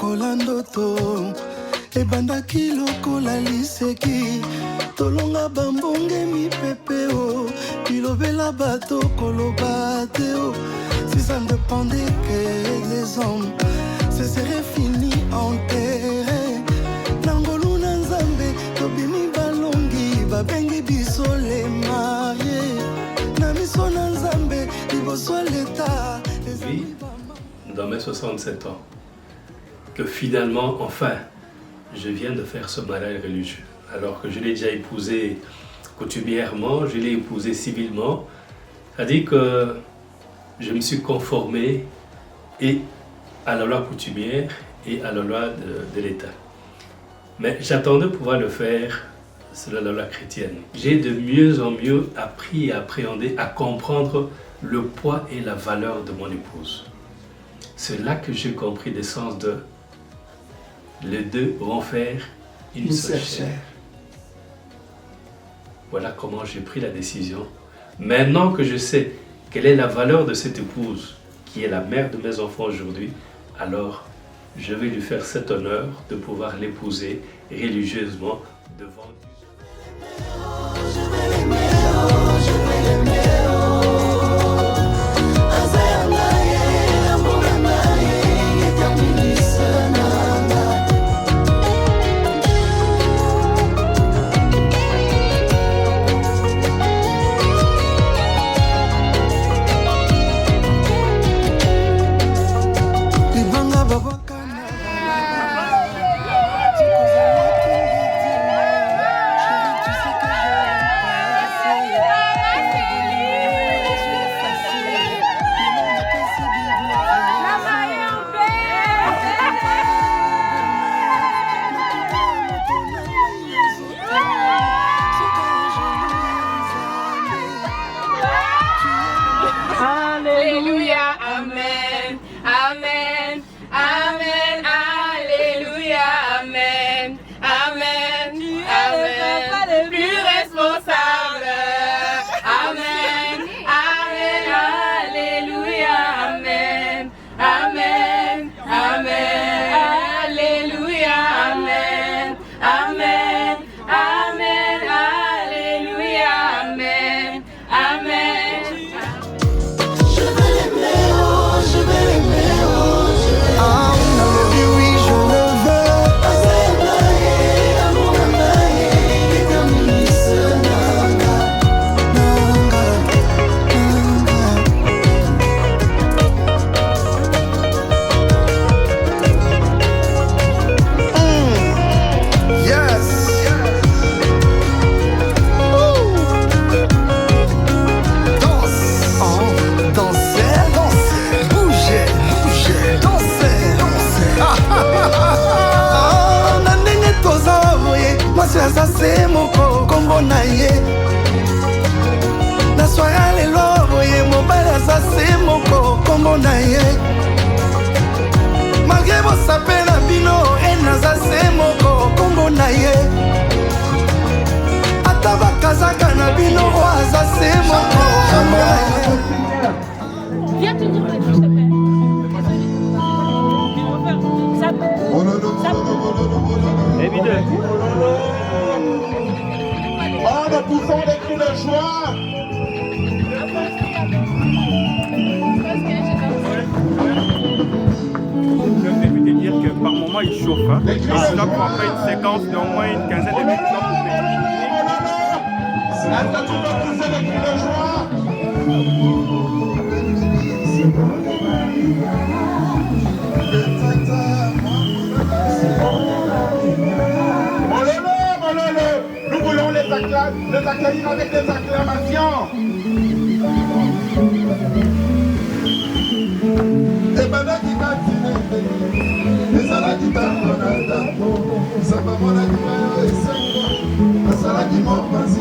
lokola ndoto ebandaki lokola liseki tolonga bambonge mipepeo bilobela bato koloba te o si ça ne dépendait que des hommes ce serait fini enterré nangolu na nzambe tobimi balongi babengi biso les mariés na miso na nzambe liboso l'état. Oui, dans mes 67 ans, que finalement, enfin, je viens de faire ce mariage religieux. Alors que je l'ai déjà épousé coutumièrement, je l'ai épousé civilement. C'est-à-dire que je me suis conformé et à la loi coutumière et à la loi de l'État. Mais j'attendais de pouvoir le faire selon la loi chrétienne. J'ai de mieux en mieux appris à appréhender, à comprendre le poids et la valeur de mon épouse. C'est là que j'ai compris le sens de les deux vont faire une seule chair. Voilà comment j'ai pris la décision. Maintenant que je sais quelle est la valeur de cette épouse, qui est la mère de mes enfants aujourd'hui, alors je vais lui faire cet honneur de pouvoir l'épouser religieusement devant Dieu. Malgré vos sapins à bino et nazase moko kombo na ye ataba kazaka na bino azase moko kombo na ye. Viens te dire quelque chose, s'il te plaît. Évidemment. Oh, nous poussons des cris de joie. Je vais te dire que par moment il chauffe. Hein. Il stoppe après une séquence d'au moins une quinzaine de minutes. Est-ce que tu peux pousser des cris de joie? Nous voulons les accueillir avec des acclamations. Et pendant qu'il va tirer, les salades qui t'attendent, ça va mon animal et ça va. La salade qui m'en passe,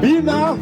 Bina.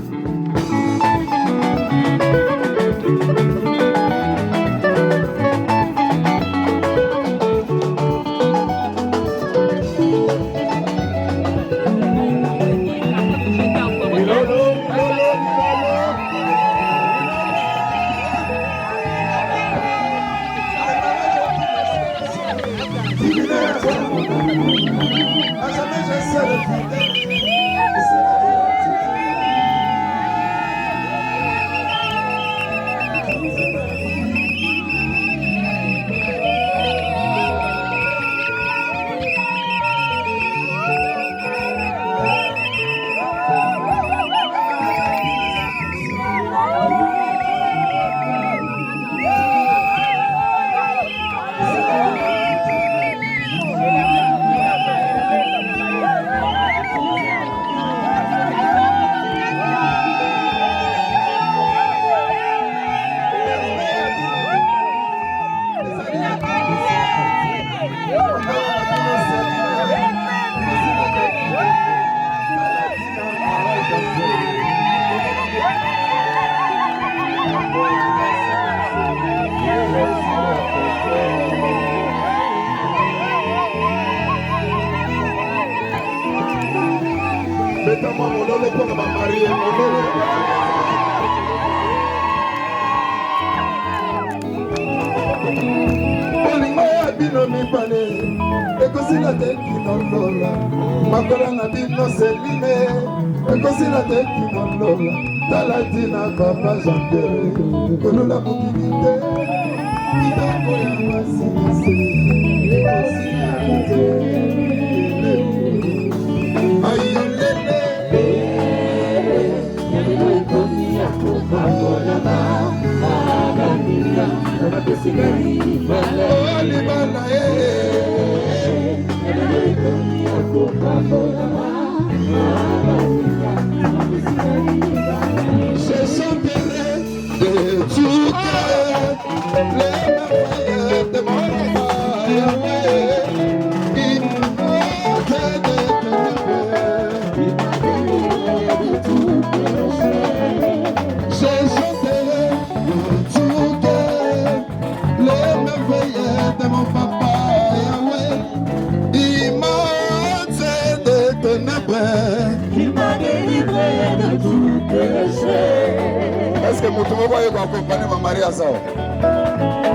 moto moko aye accompagner ma mari à ça?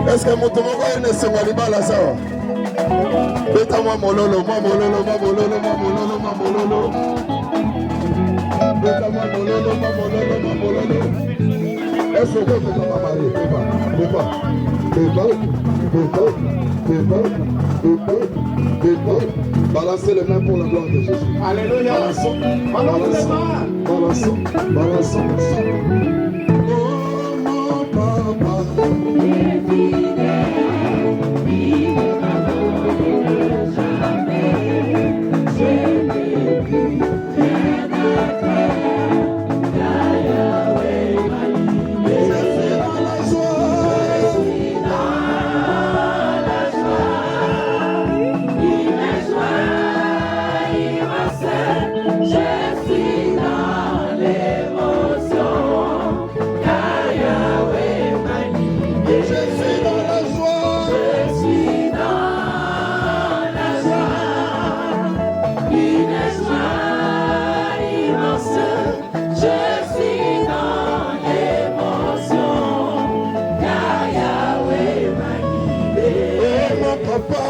Est-ce que moto moko aye ne senga libala ça? Beta moi mololo, moi mololo, moi mololo, moi mololo, moi mololo. Beta moi mololo, moi mololo, moi mololo. Est-ce que tu peux ma mari? Balancez les mains pour la gloire de Jésus. Alléluia. Balançons, balançons, balançons, balançons. Oh mon papa.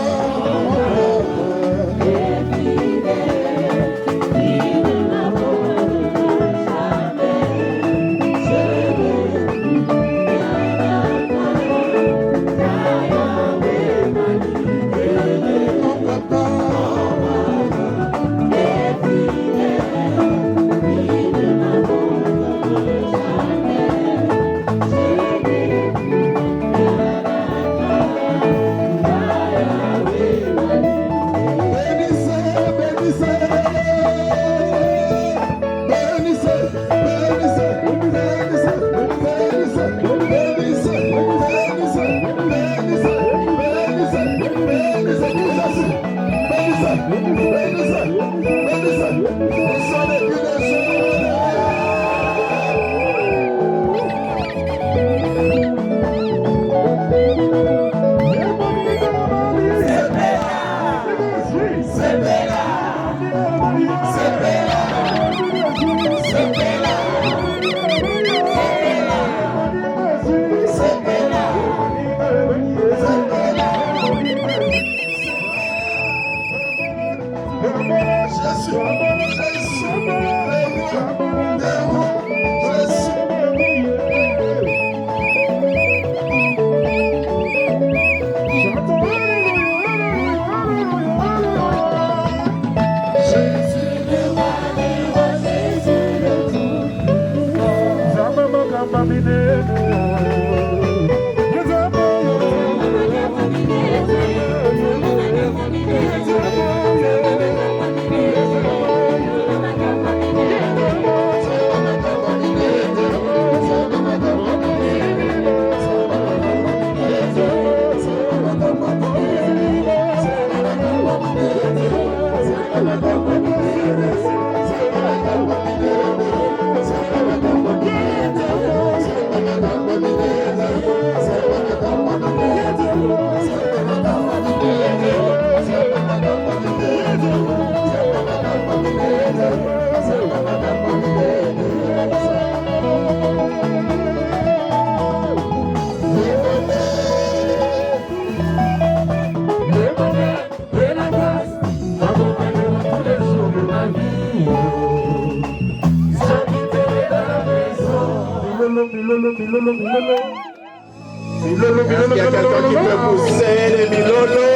Est-ce qu'il y a quelqu'un qui peut pousser les milolo?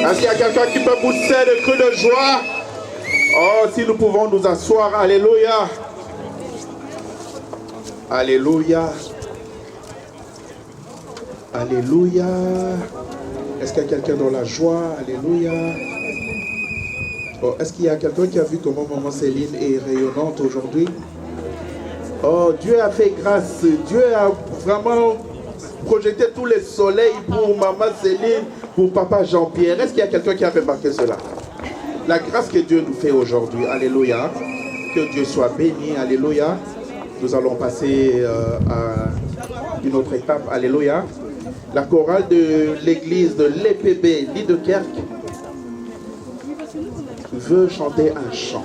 Est-ce qu'il y a quelqu'un qui peut pousser des cris de joie? Oh, si nous pouvons nous asseoir, alléluia. Alléluia. Alléluia. Est-ce qu'il y a quelqu'un dans la joie? Alléluia. Oh, est-ce qu'il y a quelqu'un qui a vu comment maman Céline est rayonnante aujourd'hui? Oh, Dieu a fait grâce. Dieu a vraiment projeté tous les soleils pour maman Céline, pour papa Jean-Pierre. Est-ce qu'il y a quelqu'un qui a remarqué cela? La grâce que Dieu nous fait aujourd'hui. Alléluia. Que Dieu soit béni. Alléluia. Nous allons passer à une autre étape. Alléluia. La chorale de l'église de l'EPB Liedekerk veut chanter un chant.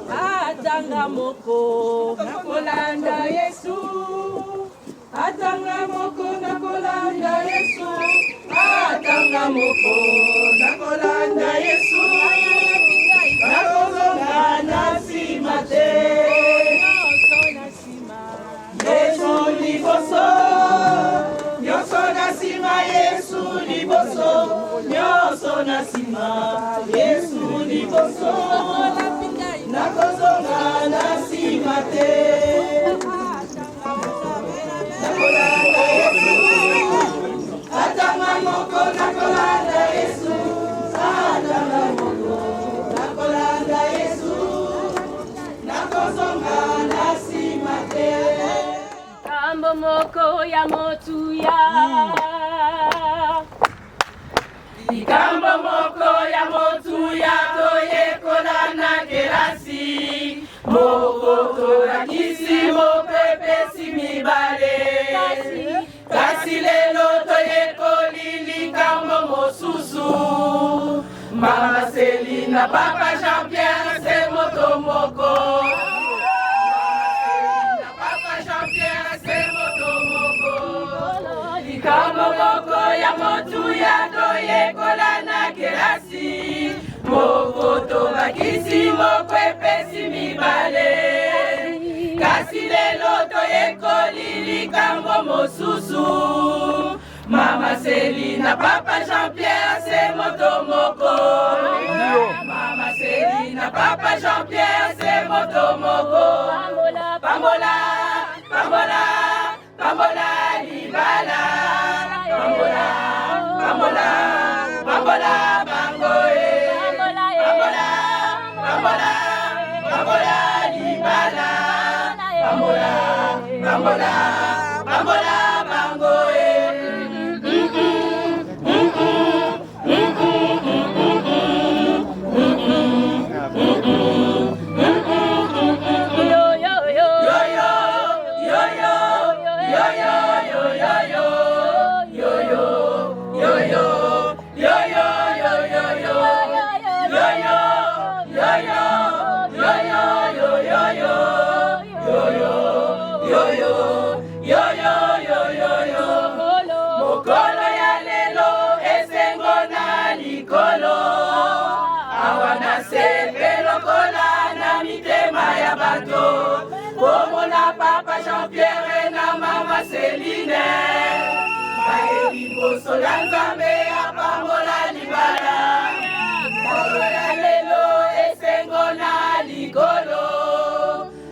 Atanga moko, nakolanda Yesu. Atanga moko na kolanda Yesu, atanga moko na kolanda Yesu, nakozonga na nsima te. Yesu liboso, nyonso na nsima Yesu liboso, nyonso na nsima Yesu liboso, nakozonga na nsima te. Atanga moko na kolanda Yesu, atanga moko na kolanda Yesu, nakozonga na nsima te. Kambo moko ya motuya, likambo moko ya motuya toyekola na kelasi, moko tolakisi mopepesi mibale. Kasi lelo toyekoli likambo mosusu, Mama Selina Papa Jean-Pierre se moto moko. Papa Jean-Pierre se moto moko. Likambo moko ya motuya toyekola na kelasi, moko tolakisi mopepesi mibale. Kasi lelo toyekoli likambo mosusu, Mama Selina Papa Jean-Pierre se moto moko. Mama Selina Papa Jean-Pierre se moto moko. Pambola, pambola, pambola libala. Pambola, pambola, pambola bangoe. Pambola, pambola, pambola libala. Pambola, pambola, pambola bangoe. Mokolo ya lelo esengo na likolo, awana sepe lokola na mitema ya bato. Komona Papa Jean-Pierre na Mama Celine, bayebi boso ya Nzambe apambola libala. Mokolo ya lelo esengo na likolo,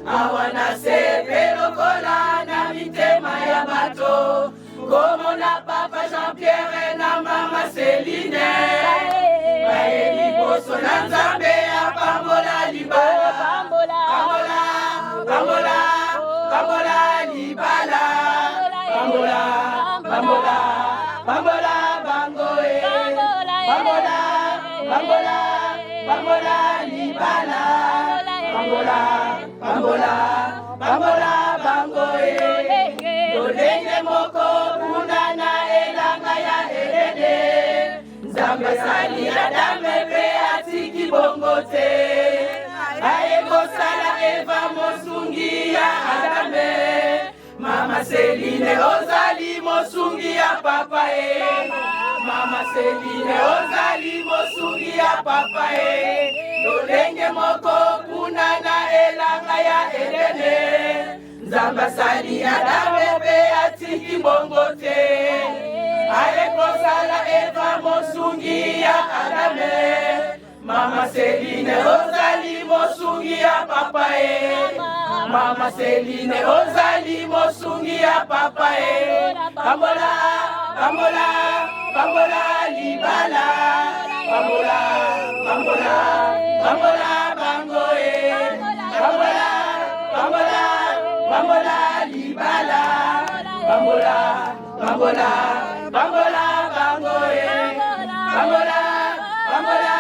awana sepe lokola na mitema ya bato. Komona Papa Jean-Pierre na Mama Celine, bayebi boso na Nzambe apambola libala. Pambola, pambola, pambola libala. Pambola, pambola, pambola bangoe. Pambola, pambola, pambola libala. Pambola, pambola, pambola bangoe. Lolenge moko kuna na elanga ya elede, Nzambe sali Adame pe atiki bongo te. Aekosala Eva mosungi ya Adame, Mama Celine ozali mosungi ya papa e. Mama Celine ozali mosungi ya papa e. Lolenge moko kuna na elanga ya elede, Nzambe sali Adame pe atiki bongo te. Aekosala Eva mosungi ya Adame, Mama Celine ozali mosungi ya papa e. Mama Celine ozali mosungi ya papa e. Pambola, pambola, pambola libala. Pambola, pambola, pambola bangoe. Pambola, pambola, pambola libala. Pambola, pambola, pambola bangoe. Pambola, pambola,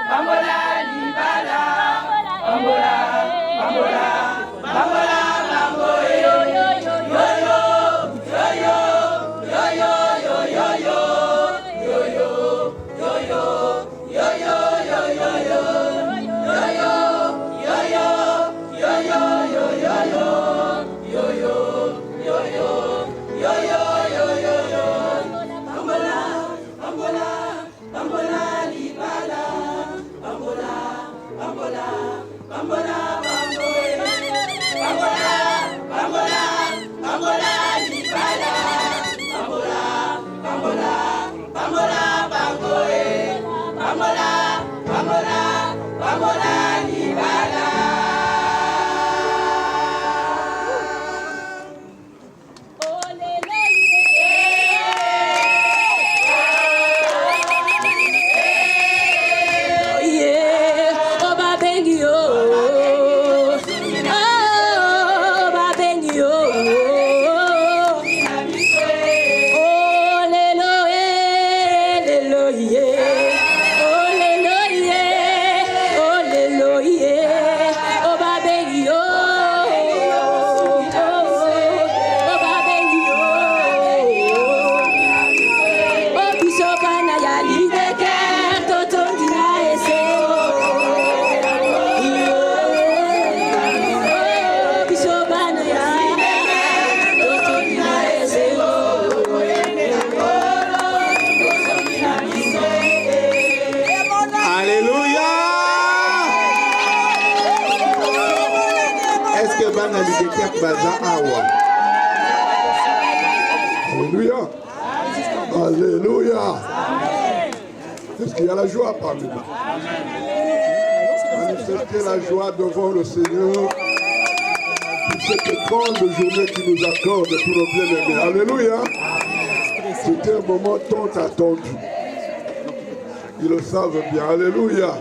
pambola libala. Pambola, pambola, pambola bangoe. Yo yo, yo yo, yo yo, yo yo, yo yo, yo yo, yo yo, yo yo, yo yo, yo yo, yo yo, yo yo, yo yo, yo yo, yo yo, bana libeki baza awa. Alléluia. Alléluia. Est-ce qu'il y a la joie parmi nous? Manifester la joie devant le Seigneur pour cette grande journée qu'il nous accorde pour nos bien-aimés. Alléluia. C'était un moment tant attendu. Ils le savent bien. Alléluia.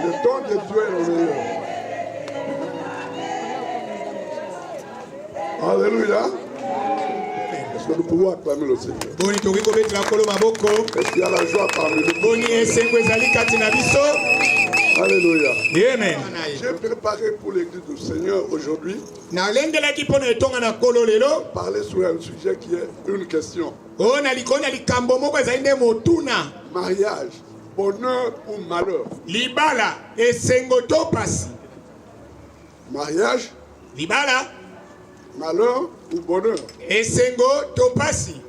Le temps de Dieu est le meilleur. Alléluia. Est-ce que nous pouvons acclamer le Seigneur? Est-ce qu'il y a la joie parmi nous? Alléluia. Amen. J'ai préparé pour l'église du Seigneur aujourd'hui parler sur un sujet qui est une question. Mariage, bonheur ou malheur? Libala esengo to pasi. Mariage, Libala malheur ou bonheur? esengo to pasi.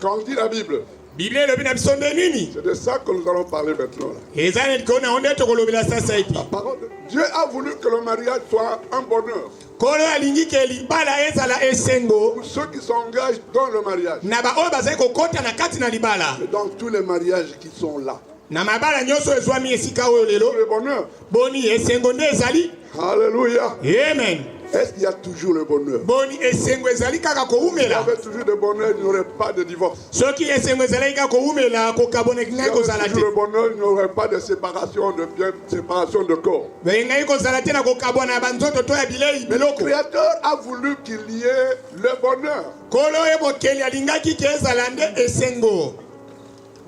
Quand dit la Bible, Bible le bina bisonde nini? c'est de ça que nous allons parler maintenant. Là. Ezane kona onde to kolobela sasa iti. La parole de Dieu a voulu que le mariage soit un bonheur Kolo alingi ke libala ezala esengo. pour ceux qui s'engagent dans le mariage. Na ba oyo bazali kokota na kati na libala. Et dans tous les mariages qui sont là. Na mabala nyonso ezwami esika oyo lelo. Le bonheur. Boni esengo nde ezali. Alléluia. Amen. Est-ce qu'il y a toujours le bonheur? Boni esengo ezali kaka S'il y koumela. avait toujours le bonheur, il n'y aurait pas de divorce. Soki esengo ezali kaka koumela kokabona S'il y kingai avait kozala te. toujours le bonheur, il n'y aurait pas de séparation de biens, séparation de corps. Bengai kozala te na kokabona banzoto to ya bilei Mais le biloko. Créateur a voulu qu'il y ait le bonheur. Kolo ebokeli alingaki ke ezala nde esengo.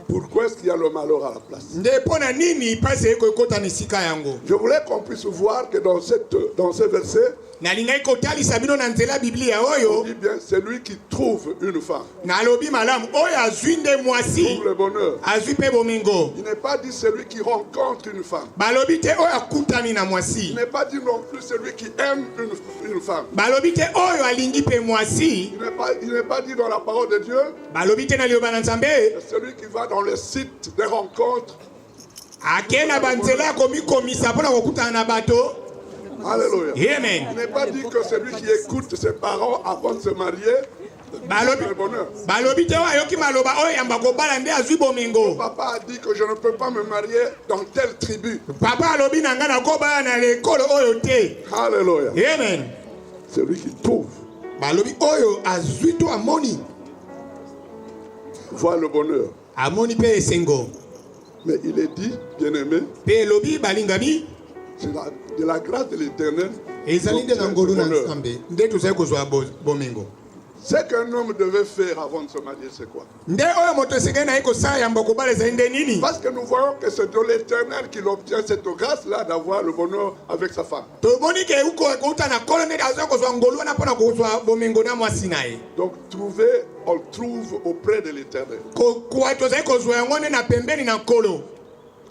Pourquoi est-ce qu'il y a le malheur à la place? Nde pona nini pasi ekokota na esika yango. Je voulais qu'on puisse voir que dans ce verset, Nalingai kotalisa bino na nzela Biblia on oyo. dit bien celui qui trouve une femme, Nalobi malamu oyo azwi nde mwasi. trouve le bonheur. Azwi pe bomingo. Il n'est pas dit celui qui rencontre une femme. Balobi te oyo akutani na Il mwasi. n'est pas dit non plus celui qui aime une femme. Balobi te oyo alingi pe mwasi. Il n'est pas dit dans la parole de Dieu, Balobi te na liloba na Nzambe. celui qui va dans le site des rencontres. Ake na banzela komikomisa mpona kokutana na bato. Alléluia. Amen. Il n'est pas dit que celui qui écoute ses parents avant de se marier, Balobi c'est le bonheur. balobi te oyo ayoki maloba oyo yamba kobala nde azwi bomingo. Papa a dit que je ne peux pas me marier dans telle tribu. Papa alobi na nga nakobala na lekolo oyo te. Alléluia. Amen. Celui qui trouve Balobi oyo azwi to amoni. voit le bonheur. Amoni pe esengo. Mais il est dit, bien-aimé, Pe lobi balingami. c'est de la grâce de l'Éternel. Ezali nde na ngolu na bonheur. Nzambe. Nde tozali kozwa bomingo. Ce qu'un homme devait faire avant de se marier, c'est quoi? Nde oyo moto esengeli na ye kosala yamba kobala ezali nde nini? Parce que nous voyons que c'est de l'Éternel qu'il obtient cette grâce-là d'avoir le bonheur avec sa femme. Tomoni ke euta na kolo nde azali kozwa ngolu wana mpona kozwa bomingo na mwasi na ye. Donc on le trouve auprès de l'Éternel. Kwa tozali kozwa yango nde na pembeni na nkolo.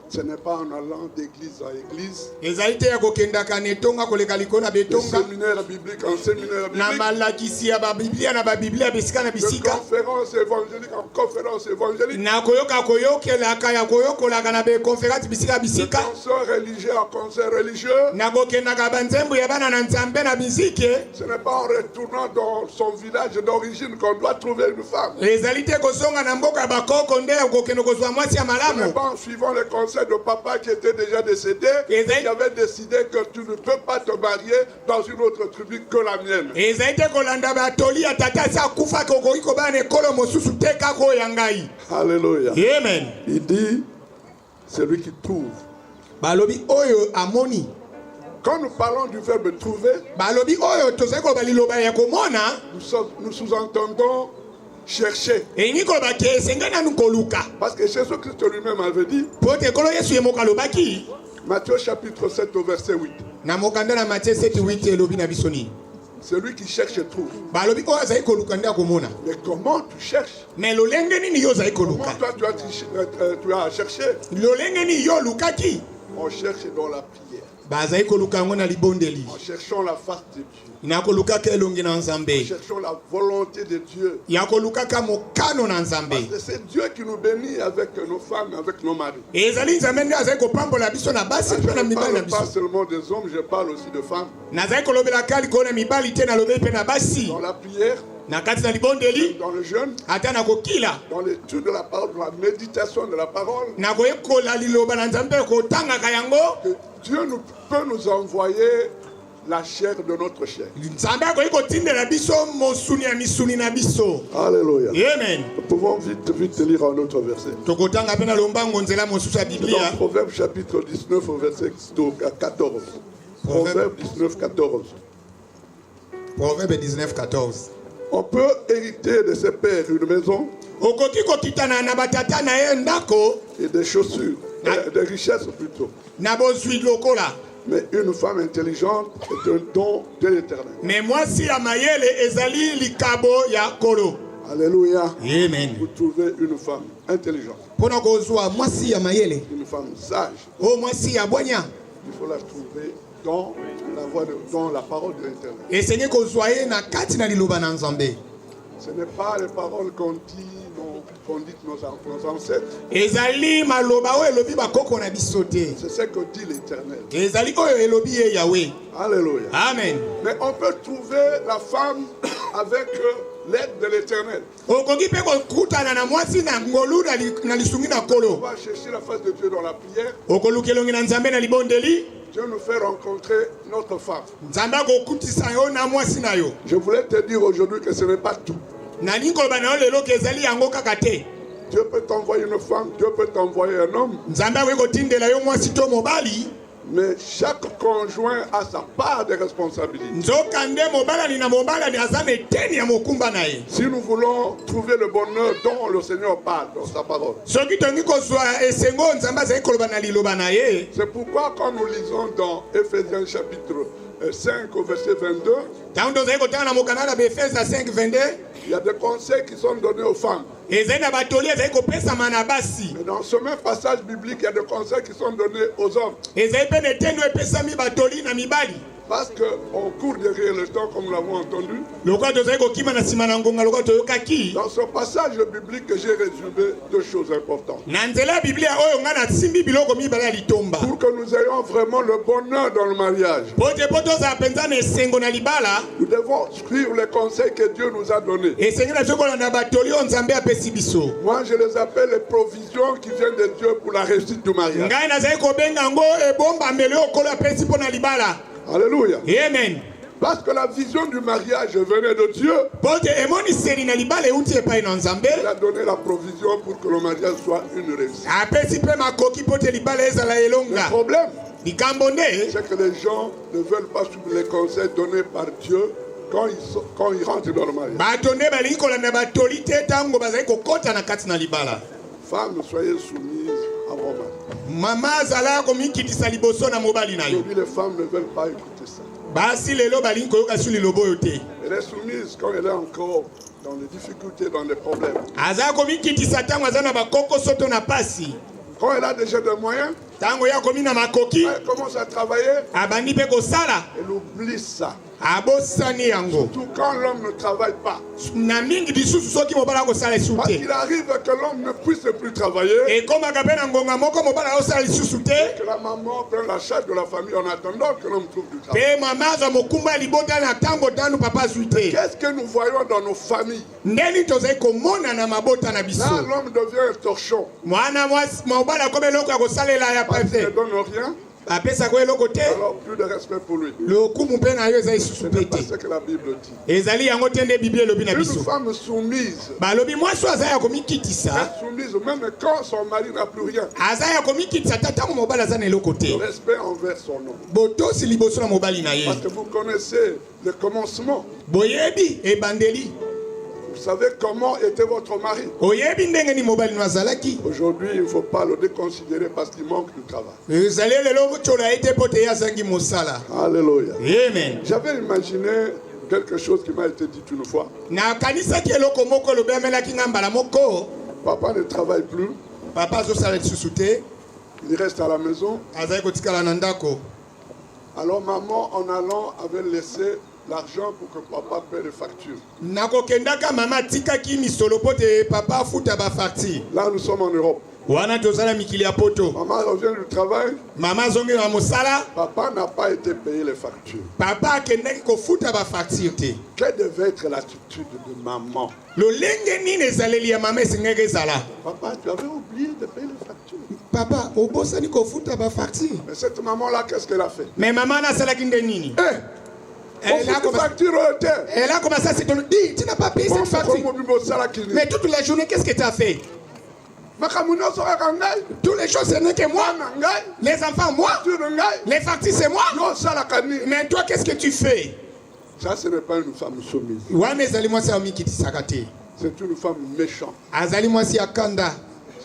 Ce n'est pas en allant d'église à église, Ezali te ya kokendaka na etonga koleka likolo na de betonga. séminaire biblique en séminaire Na biblique, malakisi ya babiblia na babiblia bisika na de bisika. conférence évangélique en conférence évangélique, Na koyoka koyokelaka ya koyokolaka na bekonferansi bisika de bisika. concert religieux en concert religieux. Na kokendaka banzembo ya bana na nzambe na biziki. Ce n'est pas en retournant dans son village d'origine qu'on doit trouver une femme. Ezali te kozonga na mboka ya bakoko nde ya kokende kozwa mwasi ya Ce n'est malamu. pas en suivant les conseils de papa qui était déjà décédé Et et qui avait décidé que tu ne peux pas te marier dans une autre tribu que la mienne. Ezali te kolanda batoli ya tata asi akufaki okoki kobala na ekolo mosusu te kaka oyo ya ngai. Alléluia. Amen. Il dit, celui qui trouve. Balobi oyo amoni. Quand nous parlons du verbe trouver, Balobi oyo tozali koloba liloba ya komona. nous sous-entendons chercher. Engi koloba ke esengeli nanu koluka. Parce que Jésus-Christ lui-même avait dit, Po te ekolo Yesu ye moko alobaki. Matthieu chapitre 7 au verset 8, Na mokanda na Matthieu 7:8 elobi na biso nini? celui qui cherche trouve. Balobi oyo azali koluka nde akomona. Mais comment tu cherches? Mais lolenge nini yo ozali Comment koluka? toi tu as cherché? Lolenge nini yo olukaki? On cherche dans la prière. En cherchant la face de Dieu. En cherchant la volonté de Dieu. Parce que c'est Dieu qui nous bénit avec nos femmes, avec nos maris. Je ne parle pas seulement des hommes, je parle aussi de femmes. Dans la prière, dans le jeûne, dans l'étude de la parole, dans la méditation de la parole, que Dieu peut nous envoyer la chair de notre chair. Alléluia. Amen. Nous pouvons vite lire un autre verset. Dans Proverbe chapitre 19 au verset 14. Proverbe 19, 14. Proverbe 19, 14. On peut hériter de ses pères une maison et des chaussures, des richesses plutôt. Mais une femme intelligente est un don de l'Éternel. Alléluia. Amen. Vous trouvez une femme intelligente, une femme sage. Il faut la trouver dans la voie dans la parole de l'Éternel. Ce n'est pas les paroles qu'on dit nos ancêtres. C'est ce que dit l'Éternel. Alléluia. Amen. Mais on peut trouver la femme avec l'aide de l'Éternel. On va chercher la face de Dieu dans la prière. Dieu nous fait rencontrer notre femme. Je voulais te dire aujourd'hui que ce n'est pas tout. Dieu peut t'envoyer une femme, Dieu peut t'envoyer un homme. Mais chaque conjoint a sa part de responsabilité. Si nous voulons trouver le bonheur dont le Seigneur parle dans sa parole. C'est pourquoi quand nous lisons dans Ephésiens chapitre 5 au verset 22, il y a des conseils qui sont donnés aux femmes. Mais dans ce même passage biblique, il y a des conseils qui sont donnés aux hommes. Parce qu'on court derrière le temps, comme nous l'avons entendu. Dans ce passage biblique, j'ai résumé deux choses importantes. Pour que nous ayons vraiment le bonheur dans le mariage, nous devons suivre les conseils que Dieu nous a donnés. Moi, je les appelle les provisions qui viennent de Dieu pour la réussite du mariage. Alléluia. Amen. Parce que la vision du mariage venait de Dieu. Il a donné la provision pour que le mariage soit une réussite. Le problème, c'est que les gens ne veulent pas suivre les conseils donnés par Dieu quand ils rentrent dans le mariage. Femmes, soyez soumises à vos maris. Aujourd'hui, les femmes ne veulent pas écouter ça. Elle est soumise quand elle est encore dans les difficultés, dans les problèmes. Quand elle a déjà des moyens, elle commence à travailler, elle oublie ça. Surtout quand l'homme ne travaille pas. Parce qu'il arrive que l'homme ne puisse plus travailler. Et que la maman prenne la charge de la famille en attendant que l'homme trouve du travail. Qu'est-ce que nous voyons dans nos familles? Là, l'homme devient un torchon. Parce qu'il ne donne rien. Alors plus de respect pour lui. Ce n'est pas ce que la Bible dit. Une femme soumise. Soumise même quand son mari n'a plus rien. Le respect envers son homme. Parce que vous connaissez le commencement. Vous savez comment était votre mari. Aujourd'hui, il ne faut pas le déconsidérer parce qu'il manque du travail. Alléluia. Amen. J'avais imaginé quelque chose qui m'a été dit une fois. Papa ne travaille plus. Il reste à la maison. Alors maman, en allant, avait laissé l'argent pour que papa paie les factures. nakokendaka mama tikaki misolo po te papa afuta bafacture. Là, nous sommes en Europe. Wana tozala mikili ya poto. Maman revient du travail. Mama zongi na mosala. Papa n'a pas été payé les factures. Papa akendaki kofuta bafacture te. Quelle devait être l'attitude de maman? lolenge nini ezaleli ya mama esengaki ezala. Papa, tu avais oublié de payer les factures. Papa obosani kofuta bafacture. Mais cette maman-là, qu'est-ce qu'elle a fait? Mais maman nasalaki nde nini? Elle a commencé à se donner. Dis, tu n'as pas payé cette facture. Mais toute la journée, qu'est-ce que tu as fait? Toutes les choses, ce n'est que moi. Les enfants, moi. Les factures, c'est moi. Mais toi, qu'est-ce que tu fais? Ça, ce n'est pas une femme soumise. C'est une femme méchante.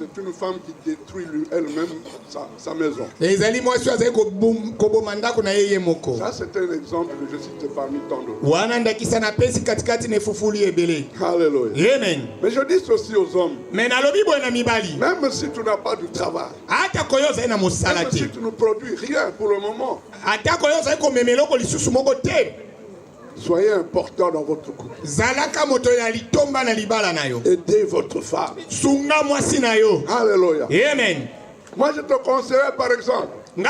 C'est une femme qui détruit elle-même sa maison. Ça, c'est un exemple que je cite parmi tant d'autres. Alléluia. Amen. Mais je dis ceci aux hommes. Même Même si tu n'as pas de travail, même si tu ne produis rien pour le moment, soyez un porteur dans votre couple. Aidez votre femme. Alléluia. Amen. Moi, je te conseillerais par exemple. Tu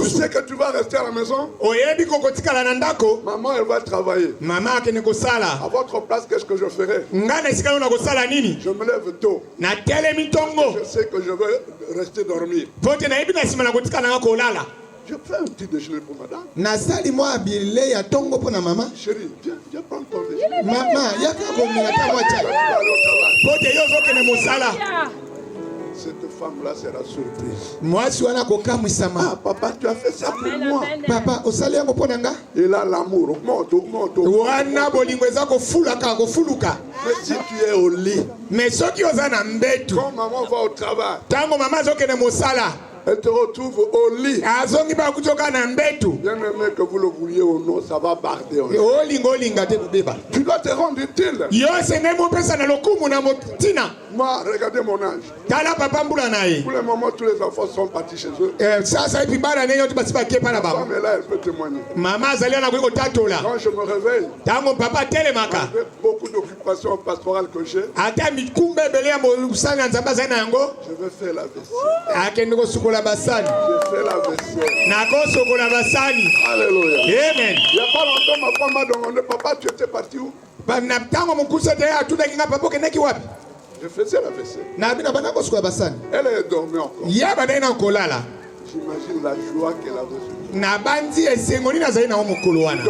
sais que tu vas rester à la maison. Maman, elle va travailler. À votre place, qu'est-ce que je ferai? Je me lève tôt. Je sais que je vais rester dormir. Je fais un petit déjeuner pour madame. Chérie, viens prendre ton déjeuner. Maman, cette femme-là sera surprise. Ah, papa, tu as fait ça pour moi. Papa, et là, l'amour augmente. Mais si tu es au lit, quand maman va au travail, elle te retrouve au lit. Bien aimé que vous le vouliez ou non, ça va barder. Tu dois te rendre utile. Moi, regardez mon âge. Pour le moment, tous les enfants sont partis chez eux. La femme est là, elle peut témoigner. Quand je me réveille, avec beaucoup d'occupations pastorales que j'ai, je vais faire la vaisselle. Je fais la vaisselle. Alléluia. Amen. Il n'y a pas longtemps, ma femme m'a demandé, papa, tu étais parti où? Je faisais la vaisselle. Elle est dormie encore. J'imagine la joie qu'elle a reçue. Nous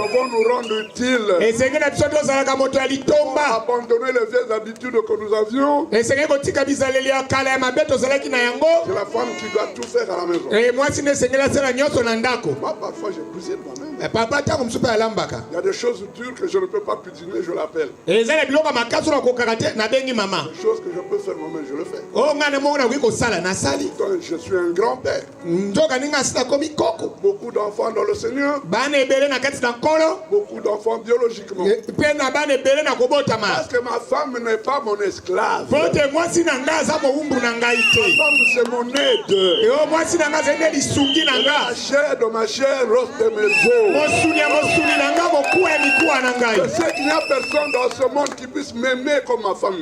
devons nous rendre utiles. Abandonner les vieilles habitudes que nous avions. C'est la femme qui doit tout faire à la maison. Moi, parfois, je cuisine moi-même. Il y a des choses dures que je ne peux pas cuisiner, je l'appelle. Des choses que je peux faire moi-même, je le fais. Donc, je suis un grand-père. Beaucoup d'enfants dans le Seigneur. Beaucoup d'enfants biologiquement. Parce que ma femme n'est pas mon esclave. Ma femme, c'est mon aide. La chair de ma chair, l'os de mes os. Je sais qu'il n'y a personne dans ce monde qui puisse m'aimer comme ma femme.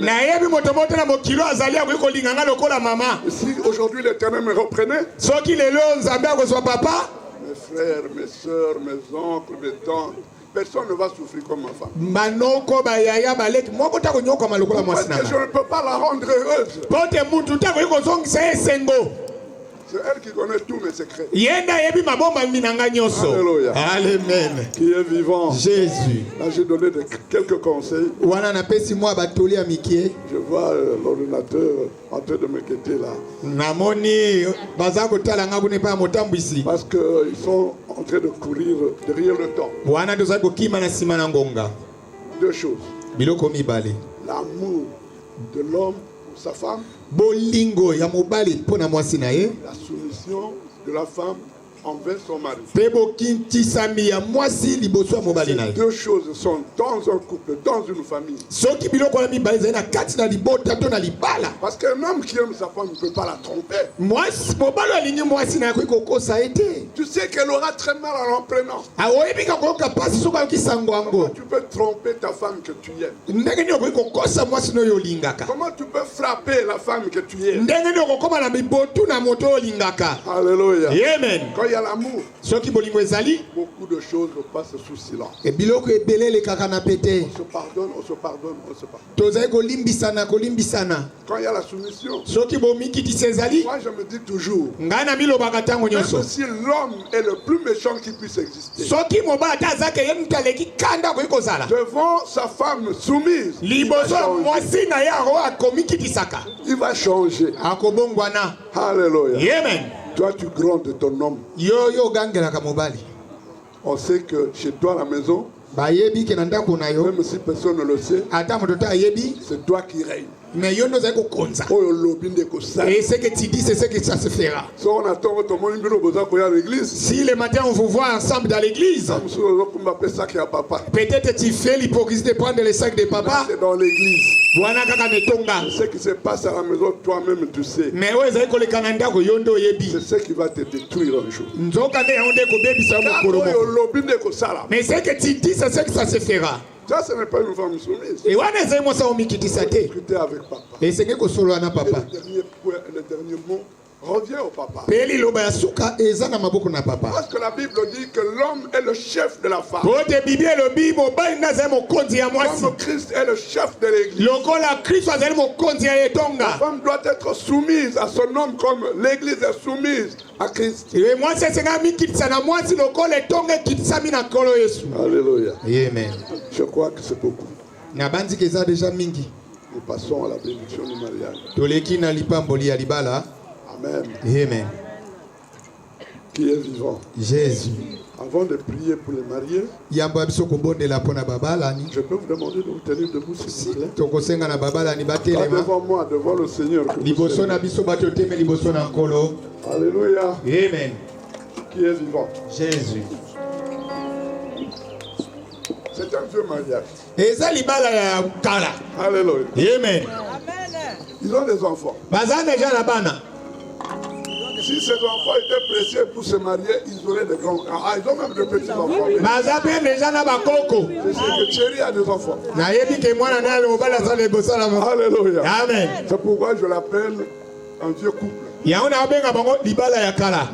Si aujourd'hui l'Éternel me reprenait, mes frères, mes soeurs, mes oncles, mes tantes, personne ne va souffrir comme ma femme. Parce que je ne peux pas la rendre heureuse. C'est elle qui connaît tous mes secrets. Alléluia. Amen. Qui est vivant. Jésus. Là, j'ai donné quelques conseils. Je vois l'ordinateur en train de me quitter là. Parce qu'ils sont en train de courir derrière le temps. Deux choses. L'amour de l'homme pour sa femme. La soumission de la femme envers son mari. Ces deux choses sont dans un couple, dans une famille. Parce qu'un homme qui aime sa femme ne peut pas la tromper. Tu tu sais qu'elle aura très mal en prenant. Tu peux tromper ta femme que tu aimes. Comment tu peux frapper la femme que tu aimes? Alléluia. Amen. Quand il y a l'amour, beaucoup de choses passent sous silence. On se pardonne, on se pardonne, on se pardonne. Quand il y a la soumission, moi je me dis toujours, même si l'homme est le plus méchant qui puisse exister, devant sa femme soumise, il va changer. Alléluia. Amen. Toi tu grondes ton homme. On sait que chez toi à la maison, même si personne ne le sait, c'est toi qui règnes. Mais et ce que tu dis, c'est ce que ça se fera. Si le matin on vous voit ensemble dans l'église, peut-être tu fais l'hypocrisie de prendre le sac de papa. C'est dans l'église. Ce qui se passe à la maison, toi-même tu sais. Mais c'est ce qui va te détruire un jour. Mais ce que tu dis, c'est ce que ça se fera. Ça, ce n'est pas une femme soumise. Et discuter avec papa. Et le dernier mot revient au papa. Parce que la Bible dit que l'homme est le chef de la femme. Comme Christ est le chef de l'église. La femme doit être soumise à son homme comme l'église est soumise à Christ. Alléluia. Amen. Je crois que c'est beaucoup. Nous passons à la bénédiction du mariage. Amen. Amen. Qui est vivant. Jésus. Avant de prier pour les mariés, je peux vous demander de vous tenir debout s'il vous plaît. Pas devant moi, devant le Seigneur. Alléluia. Amen. Qui est vivant. Jésus. C'est un vieux mariage. Alléluia. Amen. Ils ont des enfants. Si ces enfants étaient précieux pour se marier, ils auraient des grands. Ah, ils ont même de petits enfants. C'est que Thierry a des enfants. Alléluia. Amen. C'est pourquoi je l'appelle un vieux couple.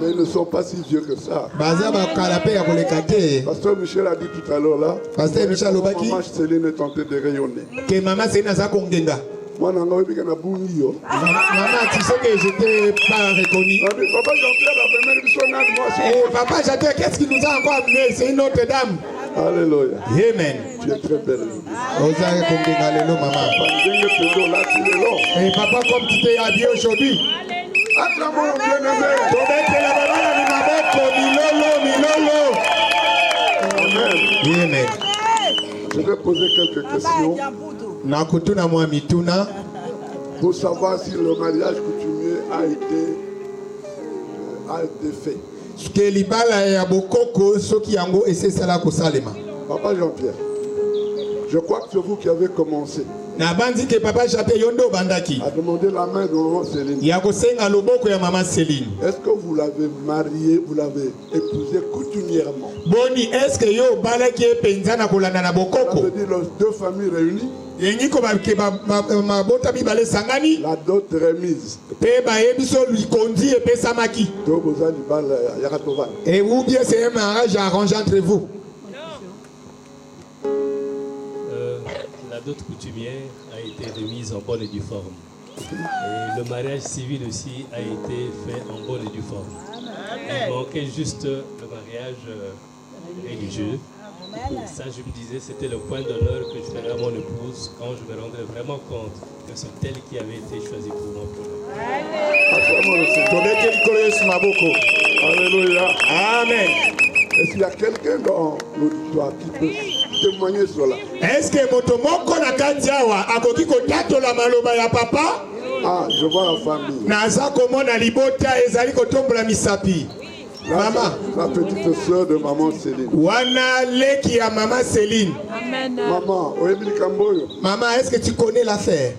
Mais ils ne sont pas si vieux que ça. Pasteur Michel a dit tout à l'heure là. Maman Céline est tentée de rayonner. Moi, maman, tu sais que j'étais pas reconnu. Papa Jean-Pierre, papa Jean-Pierre, qu'est-ce qui nous a encore amené? C'est une autre dame. Alléluia. Amen. Tu es très belle. Et papa, comme tu t'es habillé aujourd'hui. Acclamons bien-aimé. Amen. Je vais poser quelques questions pour savoir si le mariage coutumier a été fait. Papa Jean-Pierre, je crois que c'est vous qui avez commencé à demander la main de maman Céline. Est-ce que vous l'avez mariée, vous l'avez épousée coutumièrement? Ça veut dire les deux familles réunies. La dot remise. Et ou bien c'est un mariage arrangé entre vous. La dot coutumière a été remise en bonne et due forme. Et le mariage civil aussi a été fait en bonne et due forme. Il manquait juste le mariage religieux. Ça, je me disais, c'était le point d'honneur que je ferais à mon épouse quand je me rendrais vraiment compte que c'est elle qui avait été choisie pour moi. Alléluia. Amen. Est-ce qu'il y a quelqu'un dans l'auditoire qui peut témoigner cela? Est-ce que motomoko na kandiawa akoki kotatola maloba ya papa? Ah, je vois la famille. Naza komona libota ezali kotombola misapi. Maman, la petite sœur de maman Céline. Wana leki ya maman Céline. Amen. Maman, Oebili Kamboyo. Maman, est-ce que tu connais l'affaire?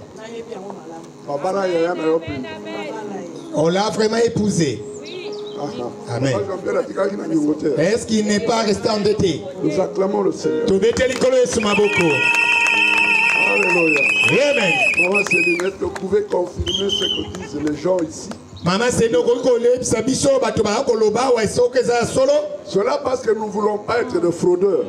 On l'a vraiment épousé. Amen. Est-ce qu'il n'est pas resté endetté? Nous acclamons le Seigneur. Alléluia. Amen. Maman Céline, est-ce que vous pouvez confirmer ce que disent les gens ici? Maman Céline, cela parce que nous ne voulons pas être de fraudeurs.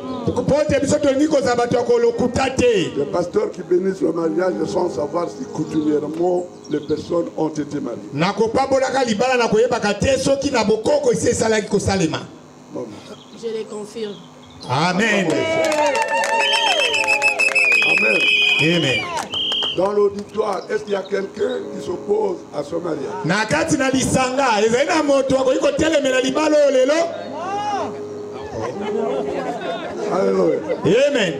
Les pasteurs qui bénissent le mariage sans savoir si coutumièrement les personnes ont été mariées. Je les confirme. Amen. Amen. Amen. Dans l'auditoire, est-ce qu'il y a quelqu'un qui s'oppose à ce mariage? Alléluia. Amen.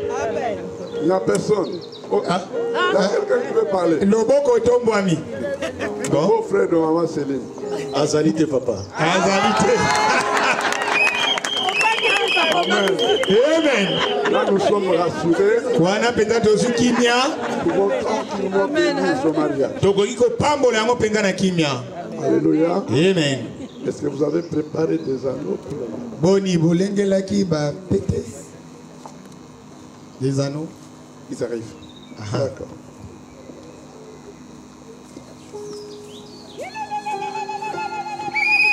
Il n'y a personne. Oh, il y a quelqu'un qui veut parler. Bon. Beau frère de maman Céline. Azalité, papa. Azalité. Amen. Amen. Là, nous sommes rassurés. Nous pouvons tranquillement bénir ce mariage. Alléluia. Amen. Est-ce que vous avez préparé des anneaux pour le mariage? Boni, bolengelaki ba pété. Des anneaux. Ils arrivent. D'accord.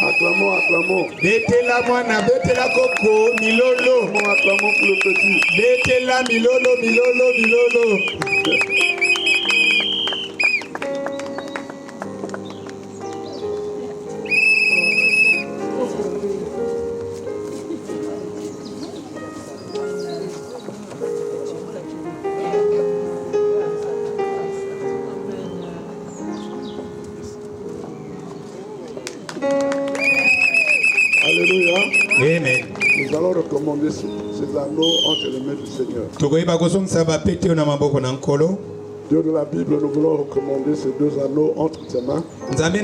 Acclamons, acclamons. Betela mwana, betela koko, milolo. Acclamons pour le petit. Betela milolo, milolo, milolo. Alléluia. Amen. Nous allons recommander ces anneaux entre les mains du Seigneur. Dieu de la Bible, nous voulons recommander ces deux anneaux entre tes mains. Seigneur,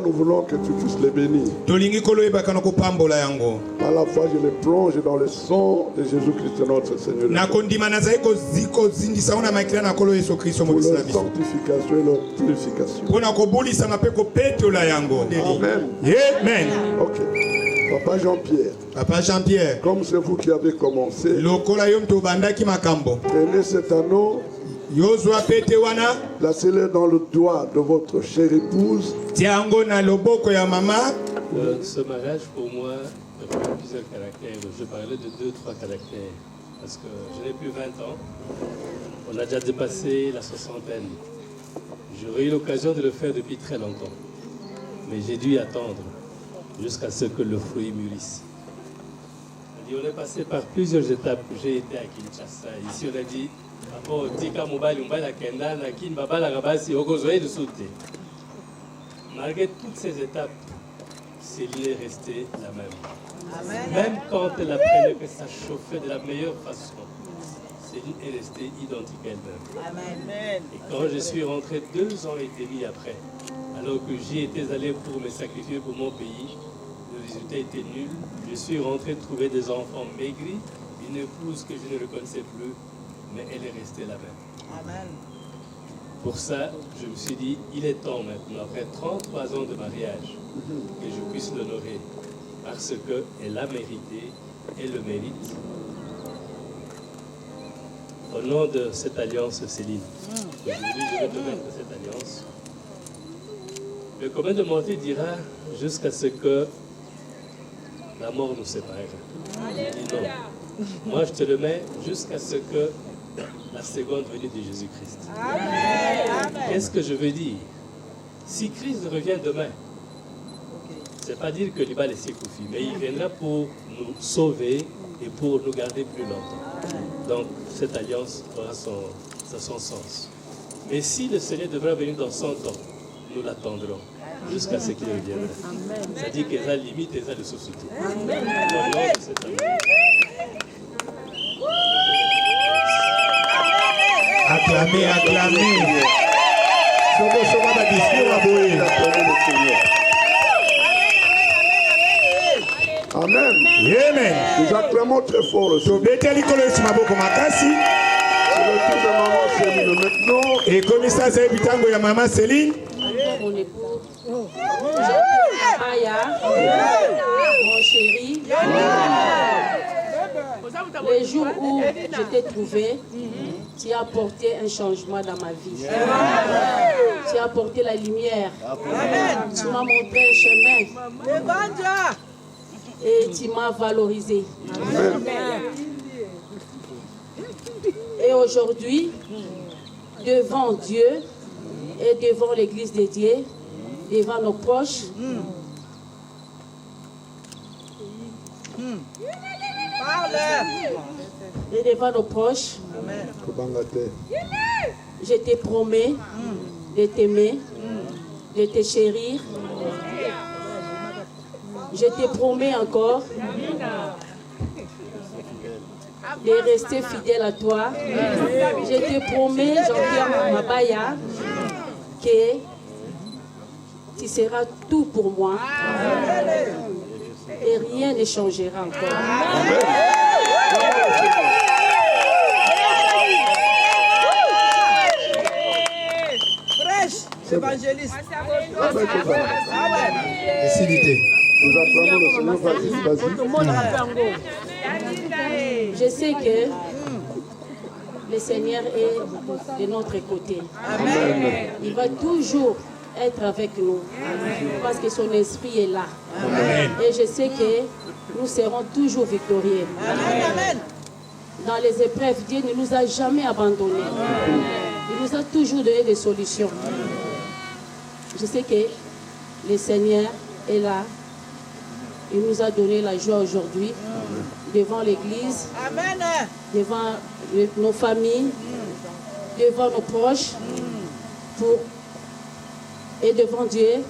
nous voulons que tu puisses les bénir. Par la foi, je les plonge dans le sang de Jésus-Christ, notre Seigneur. Pour leur sanctification et leur purification. Amen. Amen. Ok. Papa Jean-Pierre. Papa Jean-Pierre. Comme c'est vous qui avez commencé. Prenez cet anneau. Placez-le dans le doigt de votre chère épouse. Ce mariage pour moi représente plusieurs caractères. Je parlais de 2-3 caractères. Parce que je n'ai plus 20 ans. On a déjà dépassé la soixantaine. J'aurais eu l'occasion de le faire depuis très longtemps. Mais j'ai dû attendre jusqu'à ce que le fruit mûrisse. On est passé par plusieurs étapes. J'ai été à Kinshasa. Ici, on a dit, malgré toutes ces étapes, Céline est restée la même. Amen. Même quand elle apprenait que ça chauffait de la meilleure façon, Céline est restée identique elle-même. Amen. Et quand je suis rentré 2 ans et demi après, alors que j'y étais allé pour me sacrifier pour mon pays, le résultat était nul. Je suis rentré trouver des enfants maigris, une épouse que je ne reconnaissais plus, mais elle est restée la même. Amen. Pour ça, je me suis dit, il est temps maintenant, après 33 ans de mariage, que je puisse l'honorer, parce qu'elle a mérité, et le mérite. Au nom de cette alliance, Céline, aujourd'hui je vais te mettre cette alliance. Le commun de monter dira jusqu'à ce que la mort nous sépare. Non. Moi, je te le mets jusqu'à ce que la seconde venue de Jésus-Christ. Qu'est-ce que je veux dire? Si Christ revient demain, c'est pas dire que l'Iba laissé Koufi, mais il viendra pour nous sauver et pour nous garder plus longtemps. Donc, cette alliance aura son sens. Mais si le Seigneur devra venir dans 100 ans, nous l'attendrons jusqu'à ce qu'il revienne. C'est-à-dire qu'il y a limite, il y a de société. Acclamez, acclamez. Amen. Amen. Nous acclamons très fort le Seigneur. C'est le tour de maman Céline maintenant. Et comme ça, c'est le tango de maman Céline. Mon époux. Je là, mon chéri. Les jours où je t'ai trouvé, tu as apporté un changement dans ma vie. Tu as apporté la lumière. Tu m'as montré un chemin. Et tu m'as valorisé. Et aujourd'hui, devant Dieu et devant l'église dédiée, devant nos proches, et devant nos proches, je te promets de t'aimer, de te chérir. Je te promets encore de rester fidèle à toi. Je te promets, Jean-Pierre Mabaya, que tu seras tout pour moi. Et rien ne changera encore. Évangéliste. Je sais que le Seigneur est de notre côté. Amen. Il va toujours être avec nous parce que son esprit est là. Amen. Et je sais que nous serons toujours victorieux. Amen. Dans les épreuves, Dieu ne nous a jamais abandonnés. Il nous a toujours donné des solutions. Je sais que le Seigneur est là. Il nous a donné la joie aujourd'hui devant l'église, devant nos familles, devant nos proches et devant Dieu,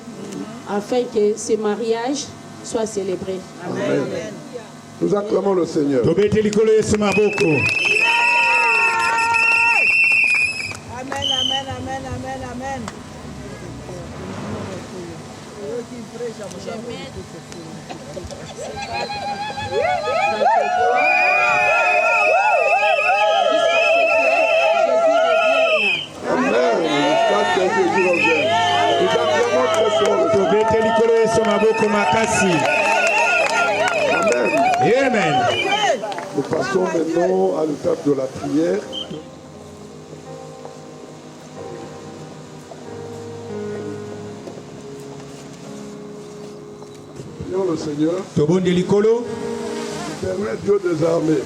afin que ce mariage soit célébré. Amen. Nous acclamons le Seigneur. Amen, amen, amen, amen, amen. Amen. Nous passons maintenant à l'étape de la prière. Prions le Seigneur. Permet Dieu des armées.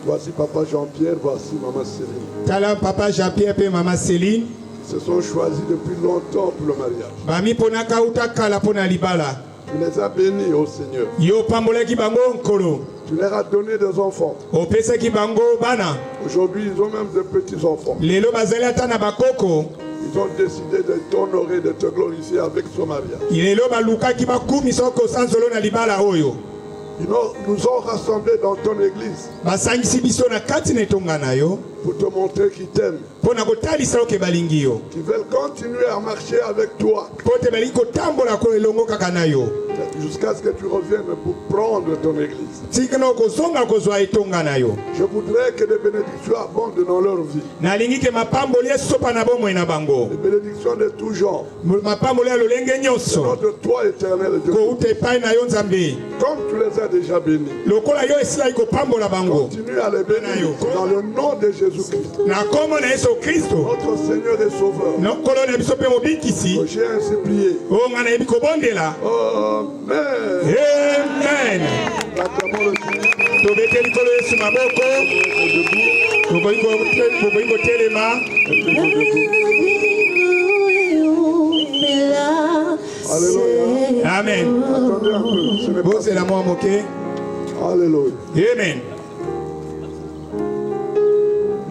Voici Papa Jean-Pierre, voici Maman Céline. Tala Papa Jean-Pierre et Maman Céline. Ils se sont choisis depuis longtemps pour le mariage. Tu les as bénis, ô Seigneur. Tu leur as donné des enfants. Aujourd'hui, ils ont même des petits-enfants. Ils ont décidé de t'honorer, de te glorifier avec ce mariage. Ils nous ont rassemblés dans ton église pour te montrer qu'ils t'aiment, qu'ils veulent continuer à marcher avec toi jusqu'à ce que tu reviennes pour prendre ton église. Je voudrais que les bénédictions abondent dans leur vie. Les bénédictions de tout genre. De toi, éternel Dieu. Comme tu les as déjà bénis. Continue à les bénir dans le nom de Jésus-Christ. Notre Seigneur et Sauveur. J'ai ainsi prié. Amen. Amen. Attendez un peu. C'est la moi moqué. Alléluia. Amen.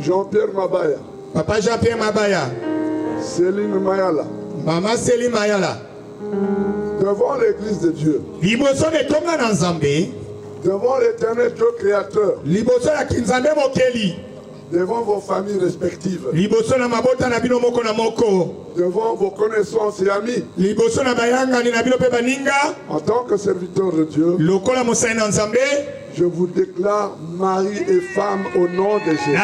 Jean-Pierre Mabaya. Papa Jean-Pierre Mabaya. Céline Mayala. Maman Céline Mayala. Devant l'église de Dieu. Devant l'éternel Dieu créateur. Devant vos familles respectives. Devant vos connaissances et amis. En tant que serviteur de Dieu. Je vous déclare mari et femme au nom de Jésus.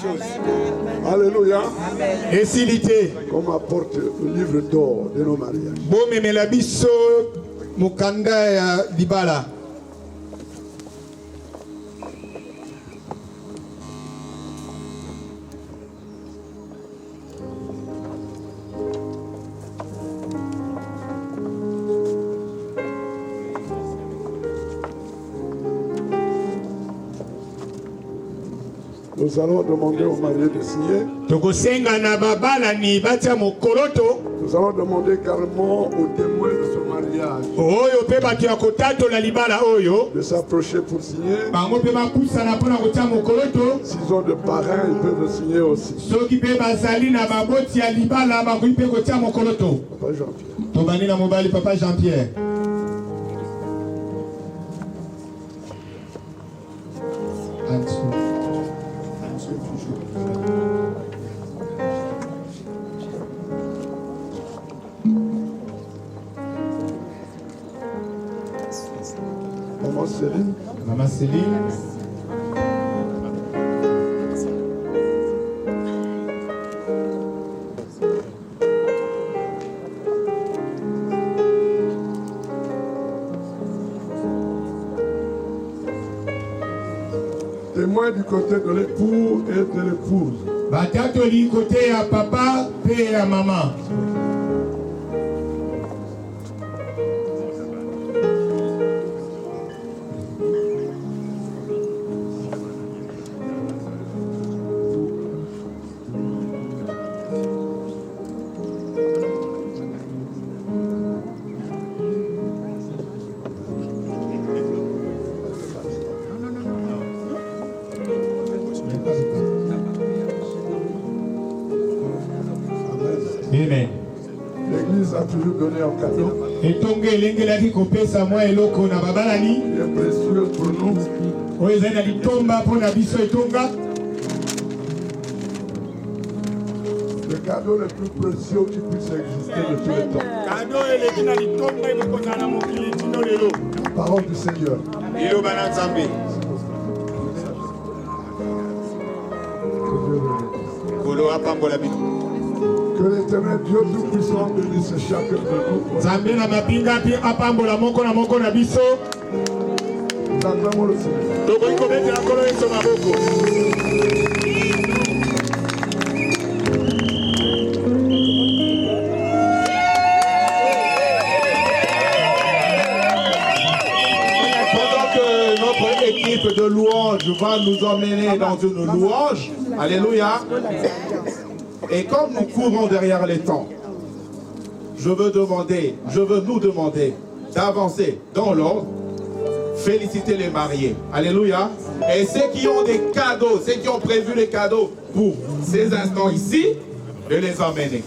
chose. Alléluia. Et s'il était, comme apporte le livre d'or de nos mariages. Bon, mais la biso mukanda ya libala. Nous allons demander aux mariés de signer. Nous allons demander également aux témoins de ce mariage de s'approcher pour signer. S'ils ont de parrains, ils peuvent signer aussi. Papa Jean-Pierre. Maman Céline. Témoin du côté de l'époux et de l'épouse. Batatoli côté à papa et à maman. Amen. L'église a toujours donné un cadeau. Et précieux pour nous. Le cadeau le plus précieux qui puisse exister de tous les temps. La parole du Seigneur. Que l'Éternel Dieu Tout-Puissant bénisse chacun de nous. Nous acclamons le Seigneur. Pendant que notre équipe de louanges va nous emmener dans une louange, alléluia. Et comme nous courons derrière les temps, je veux nous demander d'avancer dans l'ordre, féliciter les mariés. Alléluia. Et ceux qui ont des cadeaux, ceux qui ont prévu les cadeaux pour ces instants ici, de les emmener.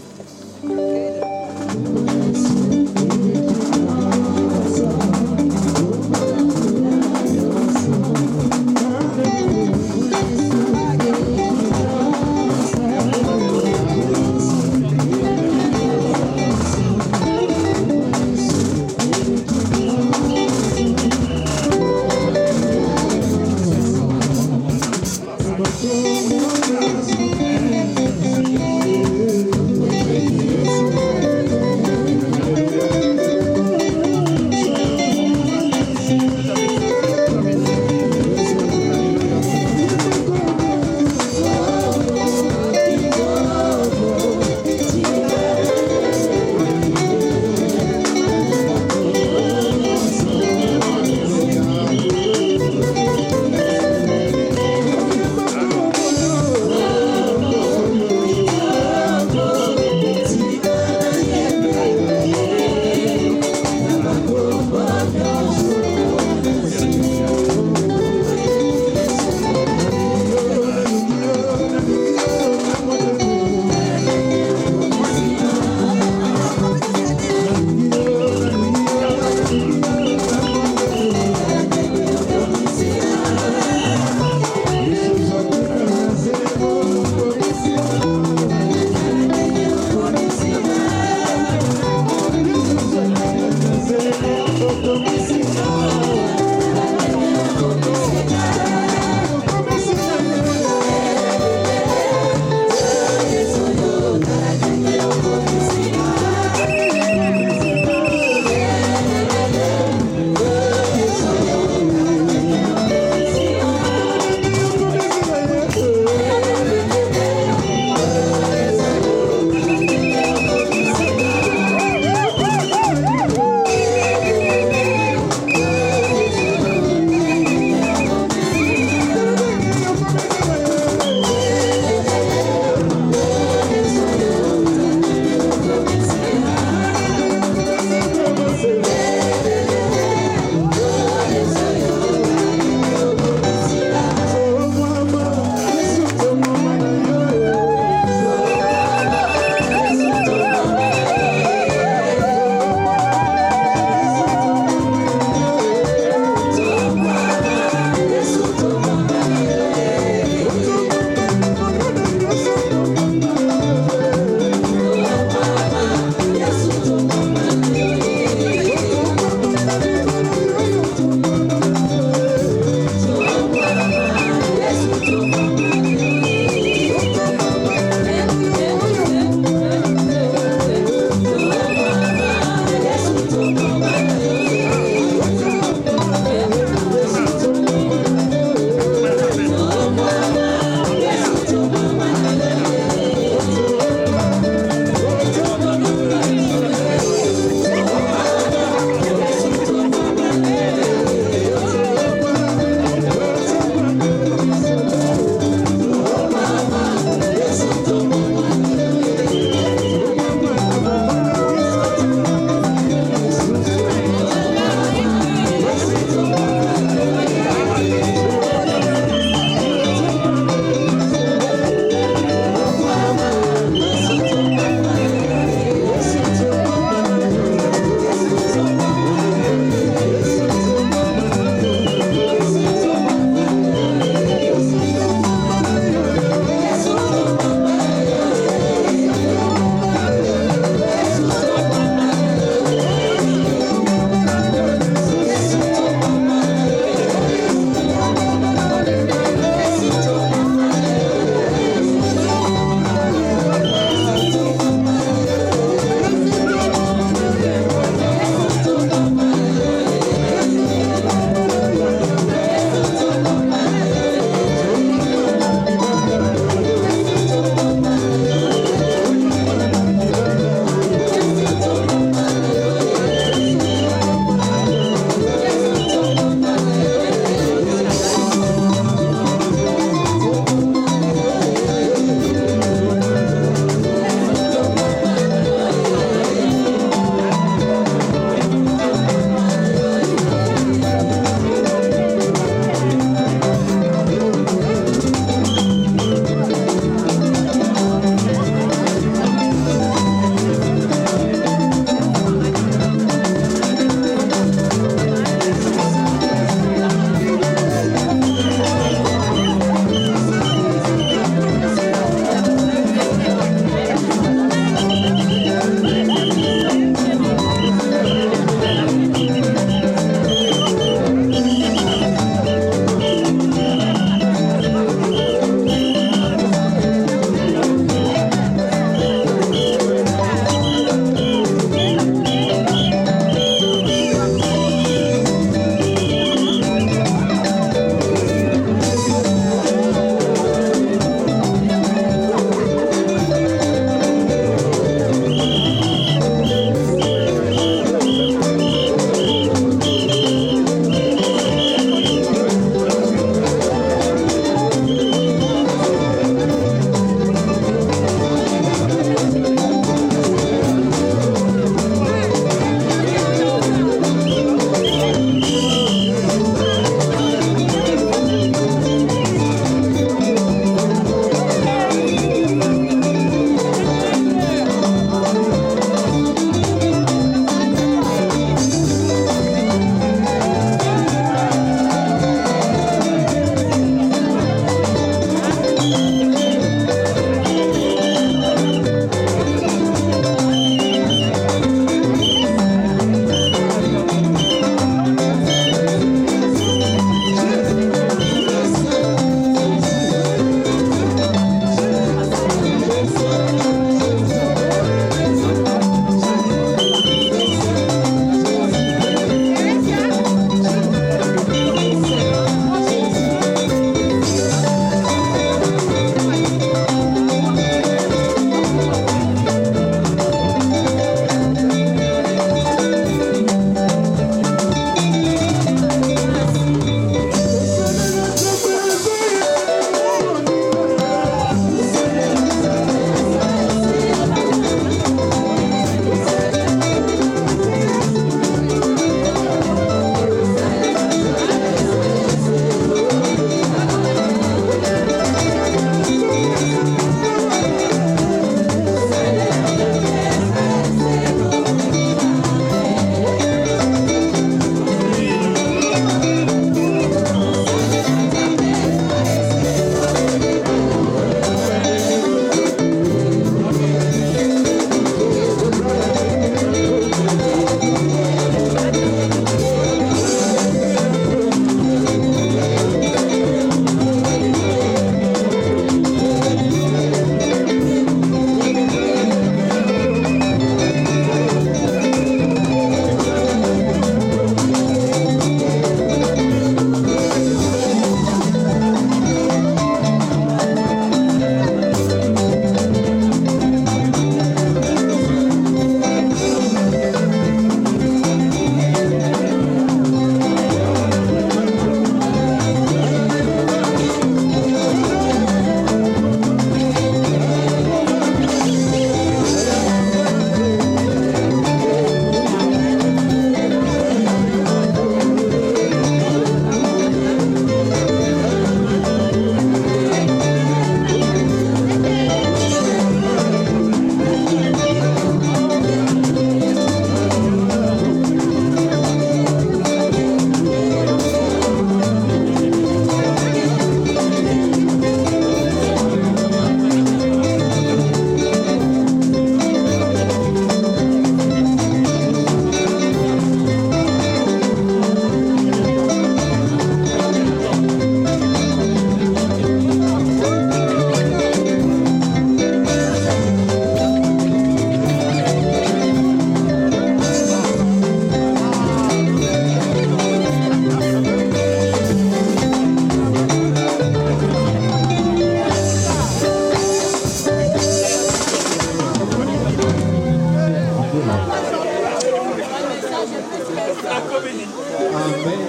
Amen.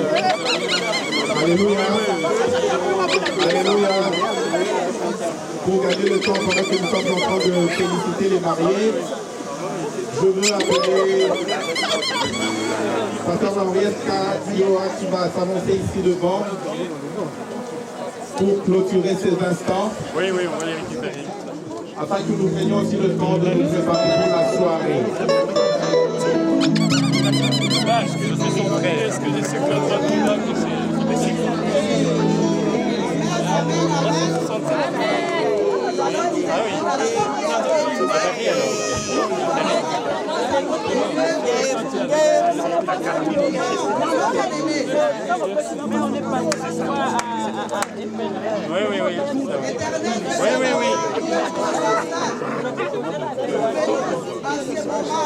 Alléluia. Alléluia. Pour gagner le temps pendant que nous sommes en train de féliciter les mariés, je veux appeler Pasteur Henrietta Dioa qui va s'annoncer ici devant pour clôturer ces instants. Oui, on va les récupérer. Afin que nous prenions aussi le temps de nous préparer pour la soirée. Est-ce que c'est son frère? Est-ce que c'est que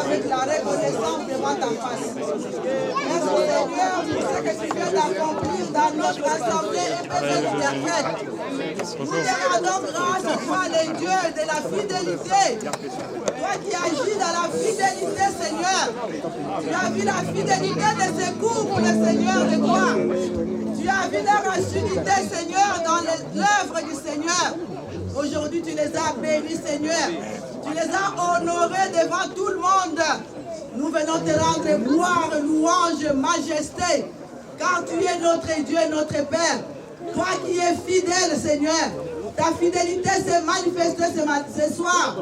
avec la reconnaissance devant ta face. Merci Seigneur pour ce que tu viens d'accomplir dans notre assemblée et peut-être interprète. Nous te rendons grâce à toi, les dieux de la fidélité. Toi qui agis dans la fidélité, Seigneur. Tu as vu la fidélité de ces couples, Seigneur de gloire. Tu as vu leur assiduité, Seigneur, dans l'œuvre du Seigneur. Aujourd'hui, tu les as bénis, Seigneur. Tu les as honorés devant tout le monde. Nous venons te rendre gloire, louange, majesté. Car tu es notre Dieu et notre Père. Toi qui es fidèle, Seigneur. Ta fidélité s'est manifestée ce soir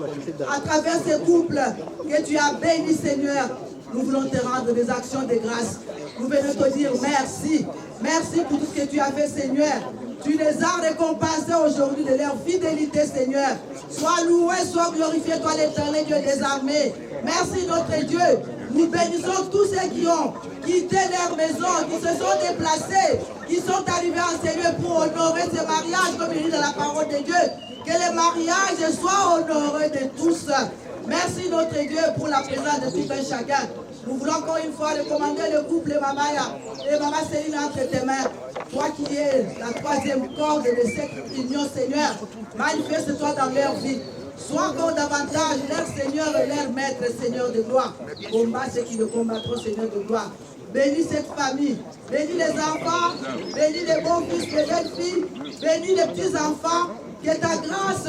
à travers ces couples que tu as bénis, Seigneur. Nous voulons te rendre des actions de grâce. Nous venons te dire merci. Merci pour tout ce que tu as fait, Seigneur. Tu les as récompensés aujourd'hui de leur fidélité, Seigneur. Sois loué, sois glorifié, toi l'Éternel Dieu des armées. Merci notre Dieu. Nous bénissons tous ceux qui ont quitté leur maison, qui se sont déplacés, qui sont arrivés en Seigneur pour honorer ce mariage, comme il dit dans la parole de Dieu. Que le mariage soit honoré de tous. Merci notre Dieu pour la présence de tout un chacun. Nous voulons encore une fois recommander le couple Mamaya et Maman Céline entre tes mains. Toi qui es la troisième corde de cette union, Seigneur, manifeste-toi dans leur vie. Sois encore davantage leur Seigneur et leur Maître, Seigneur de gloire. Combat ceux qui le combattront, Seigneur de gloire. Bénis cette famille, bénis les enfants, bénis les bons fils, les jeunes filles, bénis les petits enfants. Que ta grâce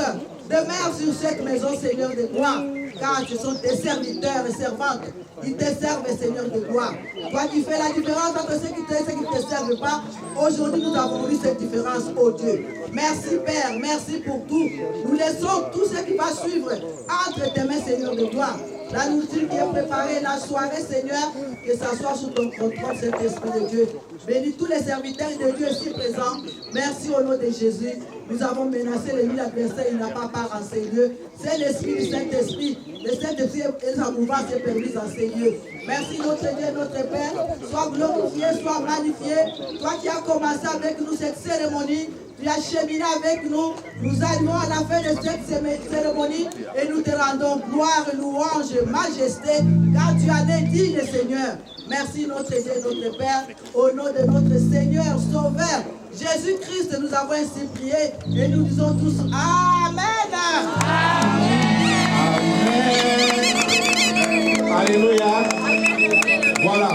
demeure sur cette maison, Seigneur de gloire. Car ce sont tes serviteurs et servantes. Ils te servent, Seigneur de gloire. Toi qui fais la différence entre ceux qui ne te servent pas. Aujourd'hui, nous avons vu cette différence, oh Dieu. Merci, Père. Merci pour tout. Nous laissons tout ce qui va suivre entre tes mains, Seigneur de gloire. La nourriture qui est préparée, la soirée, Seigneur, que ça soit sous ton contrôle, cet esprit de Dieu. Bénis tous les serviteurs de Dieu ici présents. Merci au nom de Jésus. Nous avons menacé l'ennemi, l'adversaire, il n'a pas part en ces lieux. C'est l'esprit du Saint-Esprit. Le Saint-Esprit et sa mouvance est permis dans ces lieux. Merci notre Dieu, notre Père. Sois glorifié, sois magnifié. Toi qui as commencé avec nous cette cérémonie, tu as cheminé avec nous. Nous arrivons à la fin de cette cérémonie et nous te rendons gloire, louange, majesté, car tu en es digne, Seigneur. Merci notre Dieu, notre Père, au nom de notre Seigneur, Sauveur, Jésus-Christ, nous avons ainsi prié et nous disons tous Amen. Amen. Alléluia. Voilà.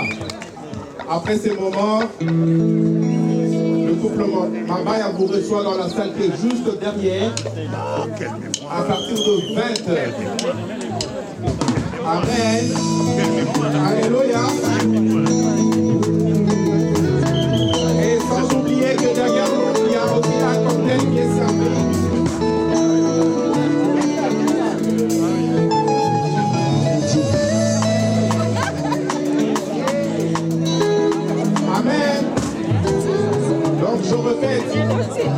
Après ces moments, le couple Mamaya vous reçoit dans la salle qui est juste derrière à partir de 20h. Amen. Alléluia. Et sans oublier que derrière nous, il y a aussi un cocktail qui est servi. Amen. Donc je répète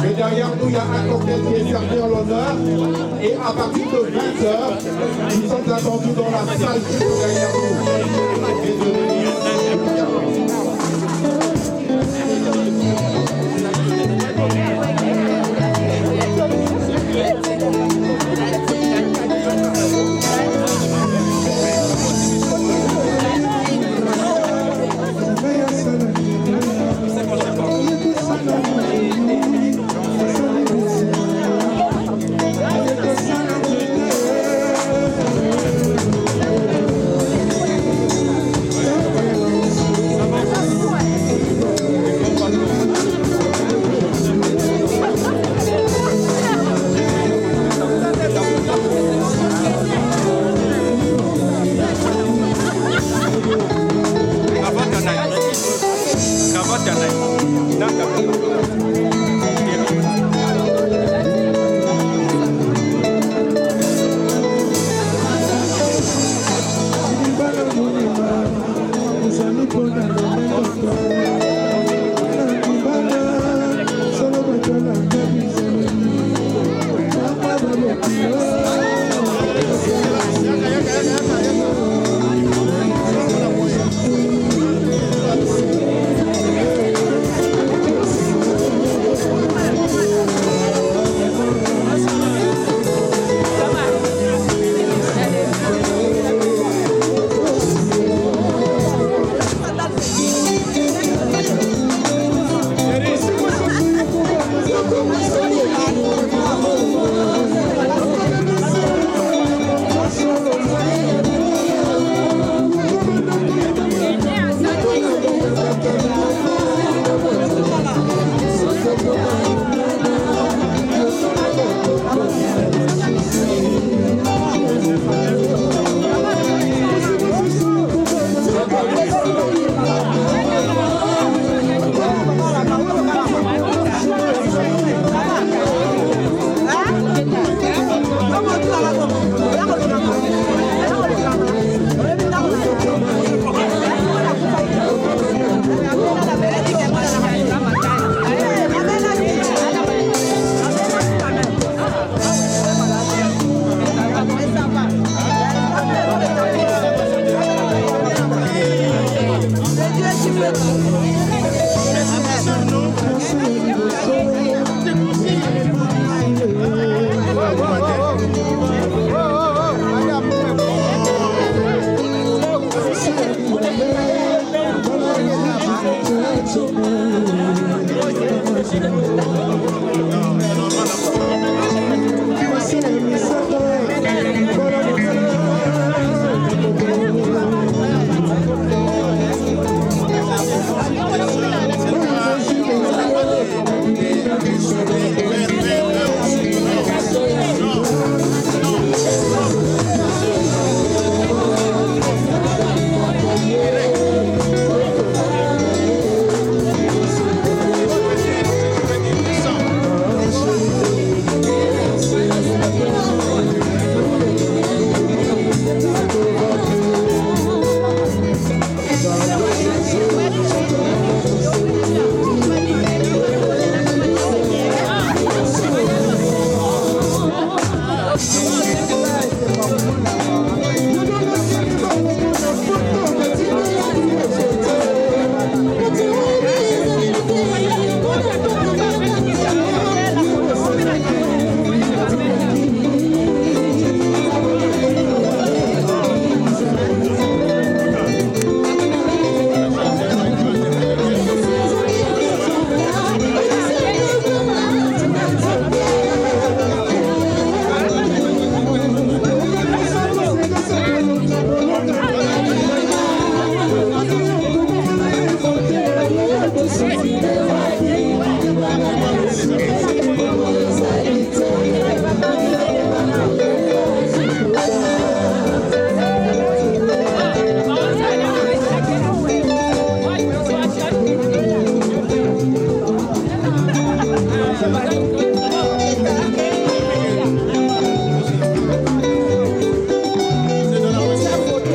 que derrière nous, il y a un cocktail qui est servi en l'honneur. Et à partir de 20h, nous sommes attendus dans la salle qui est derrière nous. Et de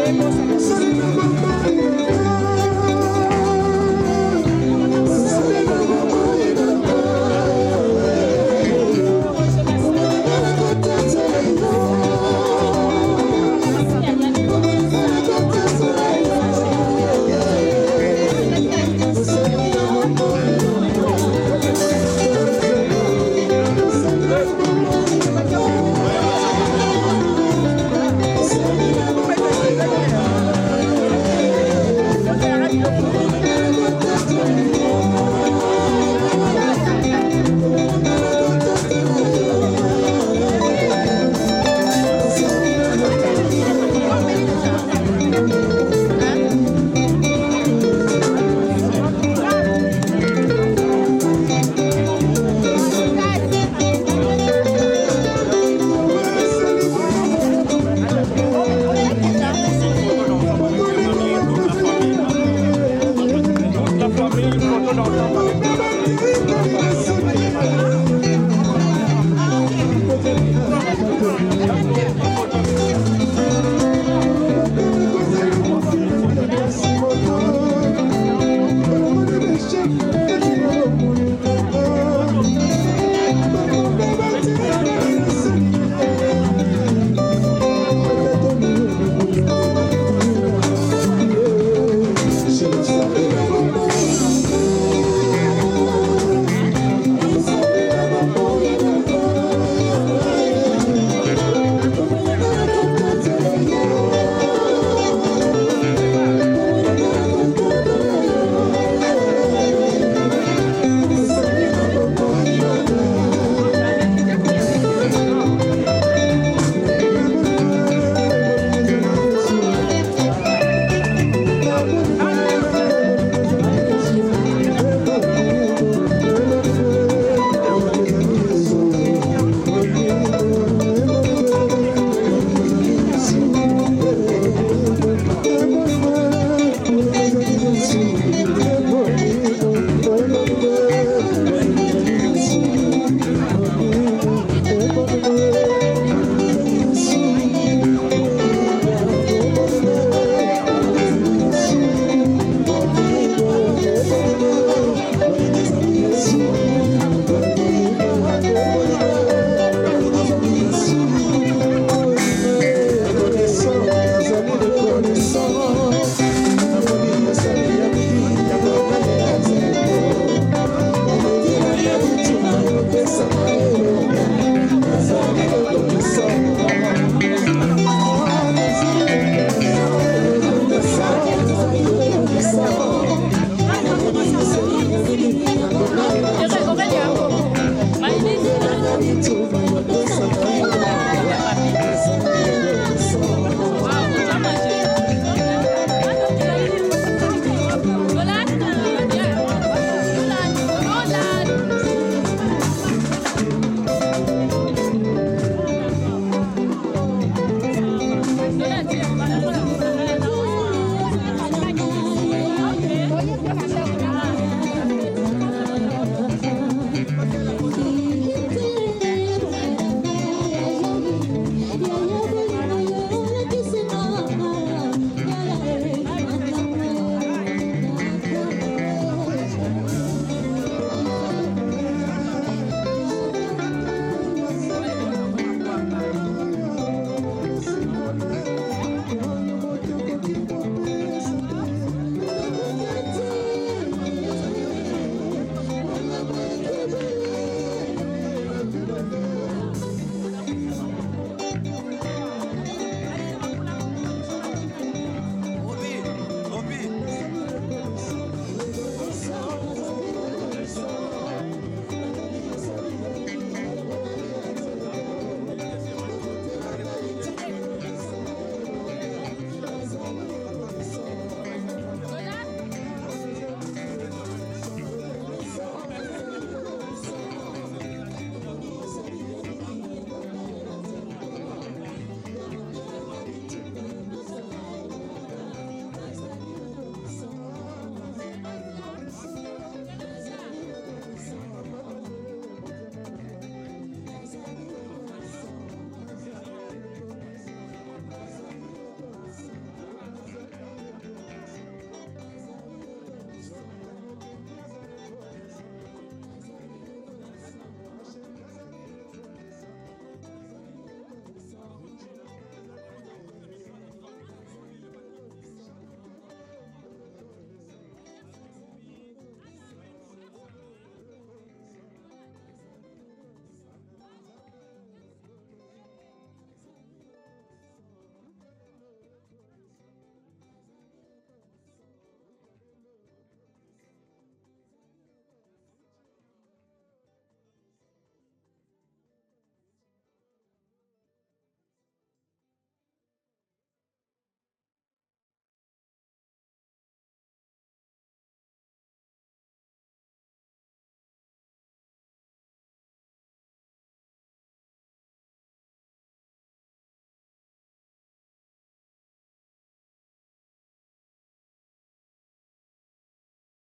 Tenemos